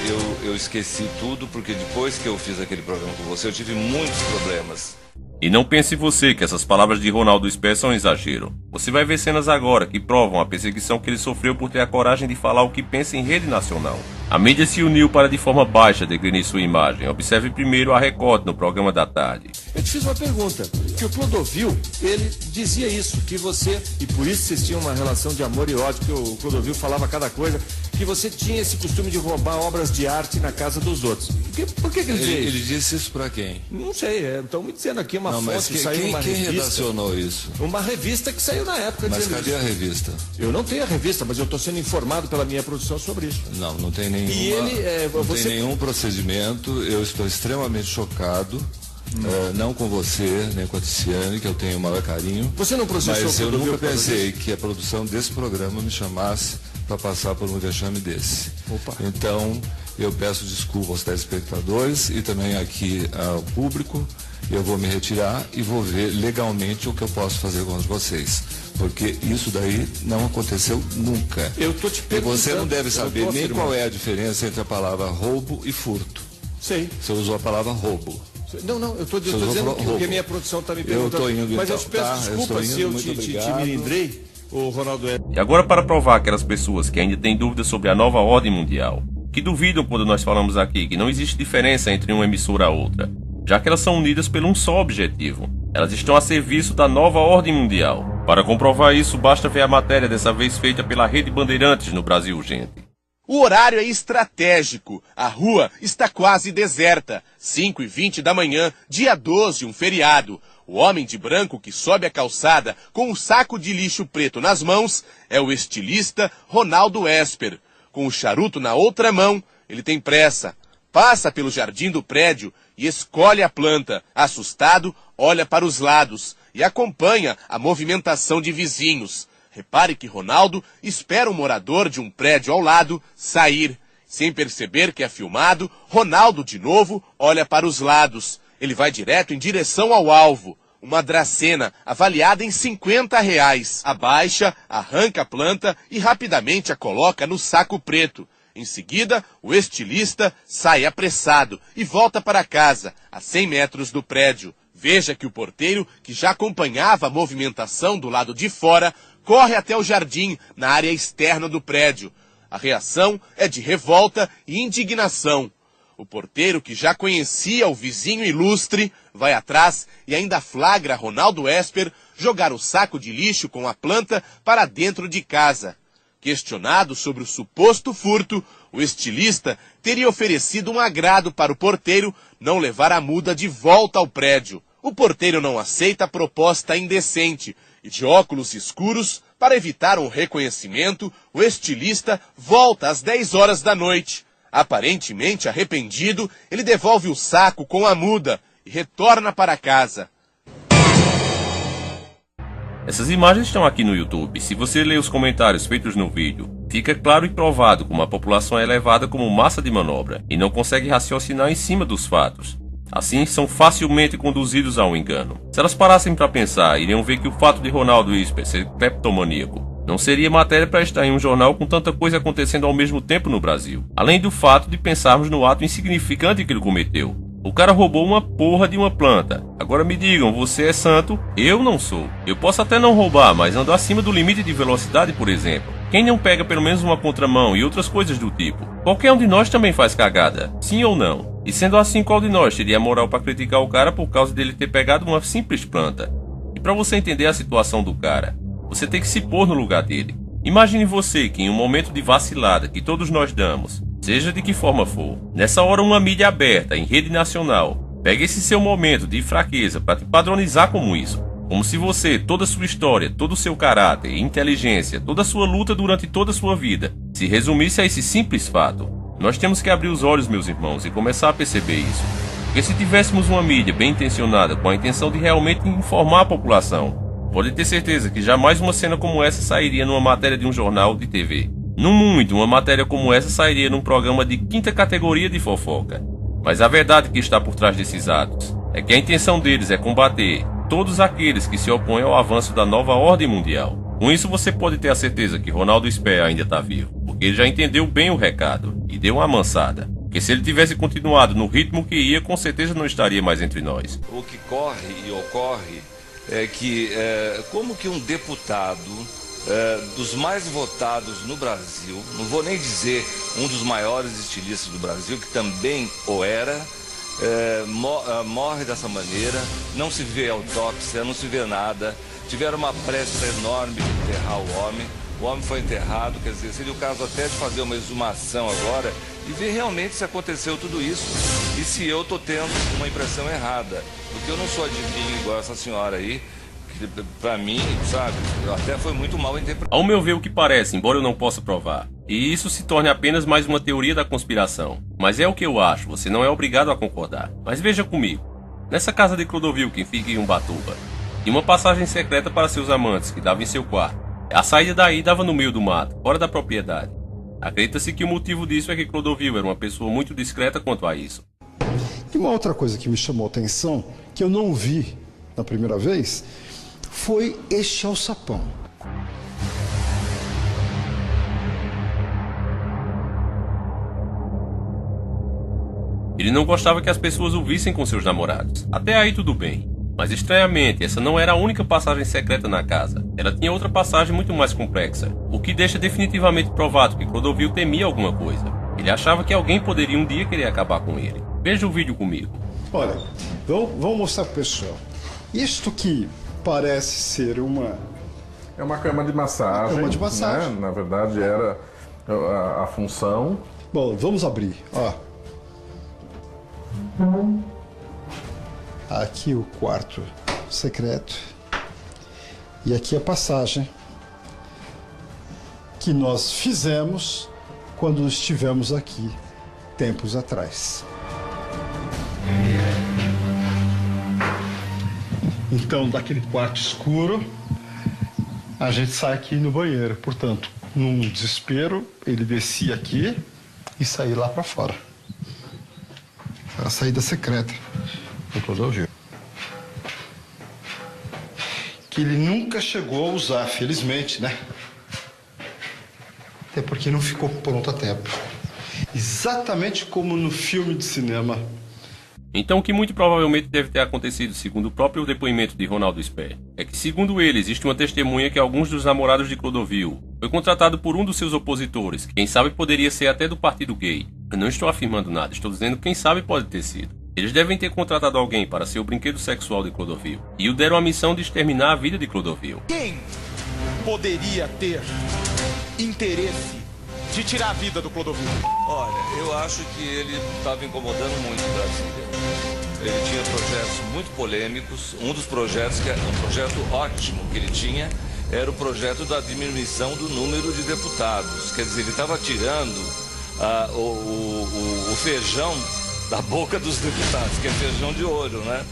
eu esqueci tudo, porque depois que eu fiz aquele programa com você, eu tive muitos problemas. E não pense você que essas palavras de Ronaldo Esper são exagero. Você vai ver cenas agora que provam a perseguição que ele sofreu por ter a coragem de falar o que pensa em rede nacional. A mídia se uniu para de forma baixa degrenir sua imagem. Observe primeiro a Record no programa da tarde. Eu te fiz uma pergunta, que o Clodovil, ele dizia isso, que você, e por isso vocês tinham uma relação de amor e ódio, que o Clodovil falava cada coisa, que você tinha esse costume de roubar obras de arte na casa dos outros. Por que ele dizia isso? Ele disse isso pra quem? Não sei, estão me dizendo aqui uma fonte mas que saiu uma revista. Quem redacionou isso? Uma revista que saiu na época. Mas cadê isso. A revista? Eu não tenho a revista, mas eu estou sendo informado pela minha produção sobre isso. Não tem nenhuma, e ele, tem nenhum procedimento, eu estou extremamente chocado. Não com você, nem com a Tiziane, que eu tenho o maior carinho. Você não processou? Mas eu nunca pensei que a produção desse programa me chamasse para passar por um vexame desse. Opa. Então, eu peço desculpa aos telespectadores e também aqui ao público. Eu vou me retirar e vou ver legalmente o que eu posso fazer contra vocês. Porque isso daí não aconteceu nunca. Eu tô te perguntando. E você não deve saber nem qual é a diferença entre a palavra roubo e furto. Sei. Você usou a palavra roubo. Não, eu estou dizendo que a minha produção está me perguntando. Eu tô indo, mas eu te peço desculpa se eu te melindrei, o Ronaldo. E agora, para provar aquelas pessoas que ainda têm dúvidas sobre a nova ordem mundial, que duvidam quando nós falamos aqui que não existe diferença entre uma emissora a outra, já que elas são unidas por um só objetivo. Elas estão a serviço da nova ordem mundial. Para comprovar isso, basta ver a matéria dessa vez feita pela Rede Bandeirantes no Brasil, gente. O horário é estratégico. A rua está quase deserta. 5h20 da manhã, dia 12, um feriado. O homem de branco que sobe a calçada com um saco de lixo preto nas mãos é o estilista Ronaldo Esper. Com o charuto na outra mão, ele tem pressa. Passa pelo jardim do prédio e escolhe a planta. Assustado, olha para os lados e acompanha a movimentação de vizinhos. Repare que Ronaldo espera um morador de um prédio ao lado sair. Sem perceber que é filmado, Ronaldo, de novo, olha para os lados. Ele vai direto em direção ao alvo. Uma dracena avaliada em R$50. Abaixa, arranca a planta e rapidamente a coloca no saco preto. Em seguida, o estilista sai apressado e volta para casa, a 100 metros do prédio. Veja que o porteiro, que já acompanhava a movimentação do lado de fora, corre até o jardim, na área externa do prédio. A reação é de revolta e indignação. O porteiro, que já conhecia o vizinho ilustre, vai atrás e ainda flagra Ronaldo Esper jogar o saco de lixo com a planta para dentro de casa. Questionado sobre o suposto furto, o estilista teria oferecido um agrado para o porteiro não levar a muda de volta ao prédio. O porteiro não aceita a proposta indecente e, de óculos escuros, para evitar um reconhecimento, o estilista volta às 10 horas da noite. Aparentemente arrependido, ele devolve o saco com a muda e retorna para casa. Essas imagens estão aqui no YouTube. Se você ler os comentários feitos no vídeo, fica claro e provado como a população é levada como massa de manobra e não consegue raciocinar em cima dos fatos. Assim, são facilmente conduzidos a um engano. Se elas parassem para pensar, iriam ver que o fato de Ronaldo Esper ser cleptomaníaco não seria matéria para estar em um jornal com tanta coisa acontecendo ao mesmo tempo no Brasil. Além do fato de pensarmos no ato insignificante que ele cometeu. O cara roubou uma porra de uma planta. Agora me digam, você é santo? Eu não sou. Eu posso até não roubar, mas ando acima do limite de velocidade, por exemplo. Quem não pega pelo menos uma contramão e outras coisas do tipo? Qualquer um de nós também faz cagada, sim ou não? E sendo assim, qual de nós teria moral para criticar o cara por causa dele ter pegado uma simples planta? E para você entender a situação do cara, você tem que se pôr no lugar dele. Imagine você que em um momento de vacilada que todos nós damos, seja de que forma for, nessa hora uma mídia aberta, em rede nacional, pega esse seu momento de fraqueza para te padronizar como isso. Como se você, toda a sua história, todo o seu caráter e inteligência, toda a sua luta durante toda a sua vida, se resumisse a esse simples fato. Nós temos que abrir os olhos, meus irmãos, e começar a perceber isso. Porque se tivéssemos uma mídia bem intencionada, com a intenção de realmente informar a população, pode ter certeza que jamais uma cena como essa sairia numa matéria de um jornal de TV. No muito, uma matéria como essa sairia num programa de 5ª categoria de fofoca. Mas a verdade que está por trás desses atos é que a intenção deles é combater todos aqueles que se opõem ao avanço da nova ordem mundial. Com isso você pode ter a certeza que Ronaldo Sper ainda está vivo, porque ele já entendeu bem o recado e deu uma amansada. Porque se ele tivesse continuado no ritmo que ia, com certeza não estaria mais entre nós. O que corre e ocorre é que como que um deputado dos mais votados no Brasil, não vou nem dizer um dos maiores estilistas do Brasil, que também o era, morre dessa maneira, não se vê autópsia, não se vê nada, tiveram uma pressa enorme de enterrar o homem foi enterrado, quer dizer, seria o caso até de fazer uma exumação agora e ver realmente se aconteceu tudo isso e se eu estou tendo uma impressão errada, porque eu não sou adivinho igual essa senhora aí, que pra mim, sabe, até foi muito mal interpretado. Ao meu ver, o que parece, embora eu não possa provar, e isso se torne apenas mais uma teoria da conspiração. Mas é o que eu acho, você não é obrigado a concordar. Mas veja comigo, nessa casa de Clodovil, que fica em Ubatuba, tinha uma passagem secreta para seus amantes, que dava em seu quarto. A saída daí dava no meio do mato, fora da propriedade. Acredita-se que o motivo disso é que Clodovil era uma pessoa muito discreta quanto a isso. E uma outra coisa que me chamou a atenção, que eu não vi na primeira vez, foi este alçapão. Ele não gostava que as pessoas o vissem com seus namorados. Até aí tudo bem. Mas estranhamente, essa não era a única passagem secreta na casa. Ela tinha outra passagem muito mais complexa, o que deixa definitivamente provado que Clodovil temia alguma coisa. Ele achava que alguém poderia um dia querer acabar com ele. Veja o vídeo comigo. Olha, vamos mostrar pro pessoal. Isto que parece ser uma... É uma cama de massagem. Cama de massagem. Né? Na verdade era a função. Bom, vamos abrir, ó. Aqui o quarto secreto e aqui a passagem que nós fizemos quando estivemos aqui tempos atrás. Então, daquele quarto escuro, a gente sai aqui no banheiro. Portanto, num desespero, ele descia aqui e saía lá para fora. Era a saída secreta. Clodovil. Que ele nunca chegou a usar, felizmente, né? Até porque não ficou pronto a tempo. Exatamente como no filme de cinema. Então o que muito provavelmente deve ter acontecido, segundo o próprio depoimento de Ronaldo Sper, é que, segundo ele, existe uma testemunha que alguns dos namorados de Clodovil foi contratado por um dos seus opositores, que quem sabe poderia ser até do partido gay. Eu não estou afirmando nada, estou dizendo quem sabe pode ter sido. Eles devem ter contratado alguém para ser o brinquedo sexual de Clodovil e o deram a missão de exterminar a vida de Clodovil. Quem poderia ter interesse de tirar a vida do Clodovil? Olha, eu acho que ele estava incomodando muito Brasília. Ele tinha projetos muito polêmicos. Um dos projetos, que é um projeto ótimo que ele tinha, era o projeto da diminuição do número de deputados. Quer dizer, ele estava tirando o feijão da boca dos deputados, que é feijão de ouro, né?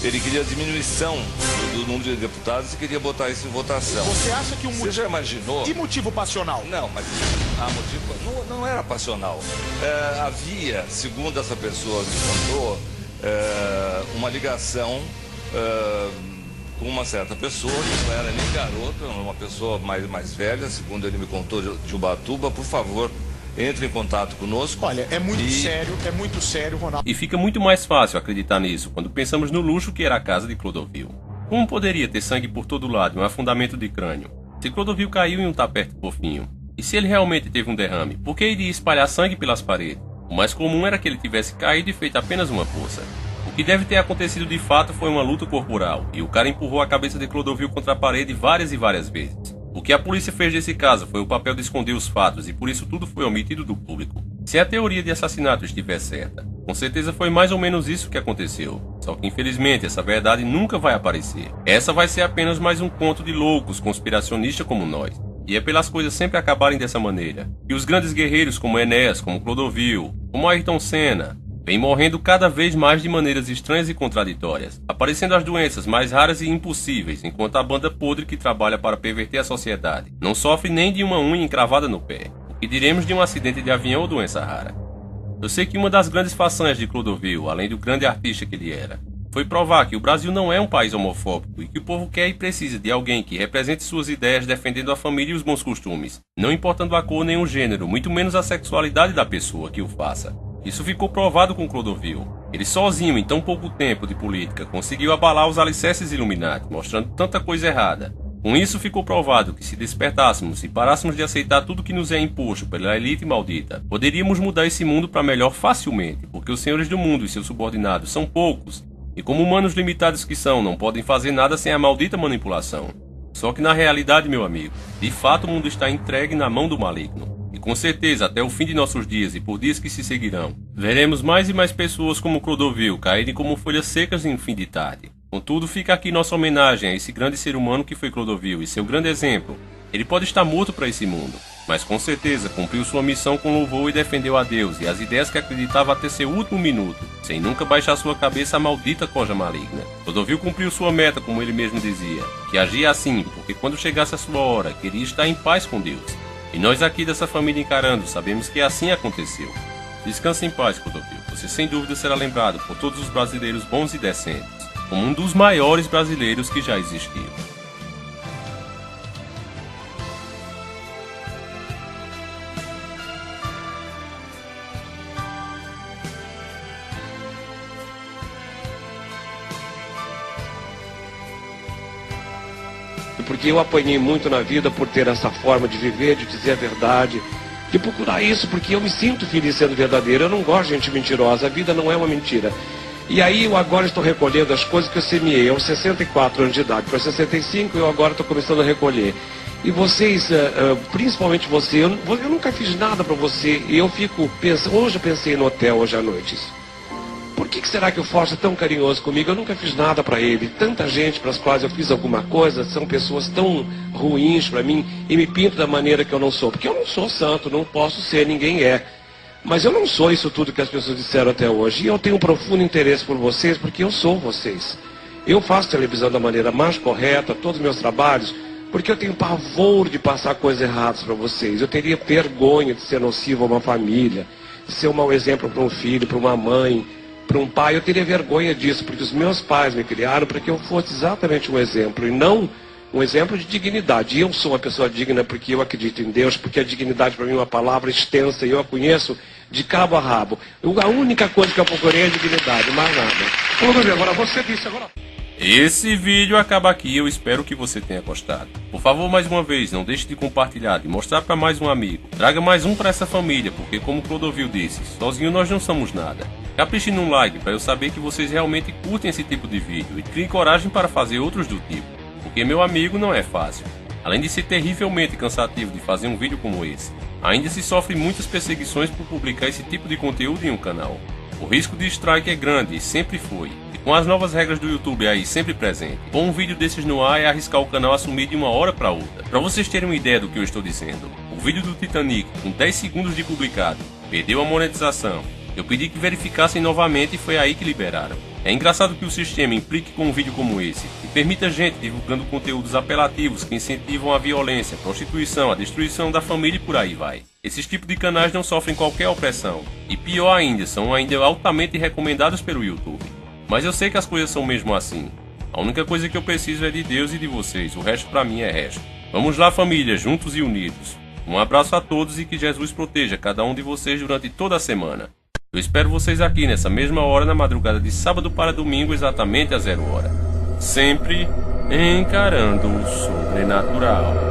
Ele queria a diminuição do número de deputados e queria botar isso em votação. Você acha que Você já imaginou? Que motivo passional? Não, mas motivo não era passional. Havia, segundo essa pessoa que contou, uma ligação com uma certa pessoa, que não era nem garota, era uma pessoa mais velha, segundo ele me contou, de Ubatuba. Por favor, entre em contato conosco. Olha, é muito sério, Ronaldo. E fica muito mais fácil acreditar nisso quando pensamos no luxo que era a casa de Clodovil. Como poderia ter sangue por todo lado e um afundamento de crânio? Se Clodovil caiu em um tapete fofinho, E se ele realmente teve um derrame, por que iria espalhar sangue pelas paredes? O mais comum era que ele tivesse caído e feito apenas uma poça. O que deve ter acontecido de fato foi uma luta corporal, e o cara empurrou a cabeça de Clodovil contra a parede várias e várias vezes. O que a polícia fez nesse caso foi o papel de esconder os fatos, e por isso tudo foi omitido do público. Se a teoria de assassinato estiver certa, com certeza foi mais ou menos isso que aconteceu. Só que infelizmente essa verdade nunca vai aparecer. Essa vai ser apenas mais um conto de loucos conspiracionistas como nós. E é pelas coisas sempre acabarem dessa maneira que os grandes guerreiros como Enéas, como Clodovil, como Ayrton Senna, vêm morrendo cada vez mais de maneiras estranhas e contraditórias, aparecendo as doenças mais raras e impossíveis, enquanto a banda podre que trabalha para perverter a sociedade não sofre nem de uma unha encravada no pé. O que diremos de um acidente de avião ou doença rara? Eu sei que uma das grandes façanhas de Clodovil, além do grande artista que ele era, foi provar que o Brasil não é um país homofóbico e que o povo quer e precisa de alguém que represente suas ideias defendendo a família e os bons costumes, não importando a cor nem o gênero, muito menos a sexualidade da pessoa que o faça. Isso ficou provado com Clodovil. Ele sozinho, em tão pouco tempo de política, conseguiu abalar os alicerces Illuminati, mostrando tanta coisa errada. Com isso ficou provado que se despertássemos e parássemos de aceitar tudo que nos é imposto pela elite maldita, poderíamos mudar esse mundo para melhor facilmente, porque os senhores do mundo e seus subordinados são poucos, e como humanos limitados que são, não podem fazer nada sem a maldita manipulação. Só que na realidade, meu amigo, de fato o mundo está entregue na mão do maligno. E com certeza, até o fim de nossos dias e por dias que se seguirão, veremos mais e mais pessoas como Clodovil caírem como folhas secas em fim de tarde. Contudo, fica aqui nossa homenagem a esse grande ser humano que foi Clodovil e seu grande exemplo. Ele pode estar morto para esse mundo, mas com certeza cumpriu sua missão com louvor e defendeu a Deus e as ideias que acreditava até seu último minuto, sem nunca baixar sua cabeça à maldita coja maligna. Clodovil cumpriu sua meta, como ele mesmo dizia, que agia assim, porque quando chegasse a sua hora, queria estar em paz com Deus. E nós aqui dessa família encarando, sabemos que assim aconteceu. Descanse em paz, Clodovil. Você sem dúvida será lembrado por todos os brasileiros bons e decentes, como um dos maiores brasileiros que já existiu. Porque eu apanhei muito na vida por ter essa forma de viver, de dizer a verdade, de procurar isso, porque eu me sinto feliz sendo verdadeiro. Eu não gosto de gente mentirosa, a vida não é uma mentira. E aí eu agora estou recolhendo as coisas que eu semeei aos 64 anos de idade. Para 65 eu agora estou começando a recolher. E vocês, principalmente você, eu nunca fiz nada para você. E eu fico pensando, hoje eu pensei no hotel, hoje à noite. Por que será que o Forte é tão carinhoso comigo? Eu nunca fiz nada para ele. Tanta gente para as quais eu fiz alguma coisa são pessoas tão ruins para mim e me pintam da maneira que eu não sou. Porque eu não sou santo, não posso ser, ninguém é. Mas eu não sou isso tudo que as pessoas disseram até hoje. E eu tenho um profundo interesse por vocês porque eu sou vocês. Eu faço televisão da maneira mais correta, todos os meus trabalhos, porque eu tenho pavor de passar coisas erradas para vocês. Eu teria vergonha de ser nocivo a uma família, de ser um mau exemplo para um filho, para uma mãe, para um pai. Eu teria vergonha disso, porque os meus pais me criaram para que eu fosse exatamente um exemplo, e não um exemplo de dignidade. E eu sou uma pessoa digna porque eu acredito em Deus, porque a dignidade para mim é uma palavra extensa e eu a conheço de cabo a rabo. A única coisa que eu procurei é a dignidade, mais nada. Agora você disse agora. Esse vídeo acaba aqui, eu espero que você tenha gostado. Por favor, mais uma vez, não deixe de compartilhar, de mostrar para mais um amigo. Traga mais um para essa família, porque como Clodovil disse, sozinho nós não somos nada. Capriche num like para eu saber que vocês realmente curtem esse tipo de vídeo e criem coragem para fazer outros do tipo. Porque, meu amigo, não é fácil. Além de ser terrivelmente cansativo de fazer um vídeo como esse, ainda se sofre muitas perseguições por publicar esse tipo de conteúdo em um canal. O risco de strike é grande e sempre foi. E com as novas regras do YouTube aí sempre presente, pôr um vídeo desses no ar é arriscar o canal a sumir de uma hora para outra. Para vocês terem uma ideia do que eu estou dizendo, o vídeo do Titanic, com 10 segundos de publicado, perdeu a monetização. Eu pedi que verificassem novamente e foi aí que liberaram. É engraçado que o sistema implique com um vídeo como esse e permita gente divulgando conteúdos apelativos que incentivam a violência, a prostituição, a destruição da família e por aí vai. Esses tipos de canais não sofrem qualquer opressão e pior ainda, são ainda altamente recomendados pelo YouTube. Mas eu sei que as coisas são mesmo assim. A única coisa que eu preciso é de Deus e de vocês, o resto pra mim é resto. Vamos lá, família, juntos e unidos. Um abraço a todos e que Jesus proteja cada um de vocês durante toda a semana. Eu espero vocês aqui nessa mesma hora na madrugada de sábado para domingo, exatamente às 0 hora. Sempre encarando o sobrenatural.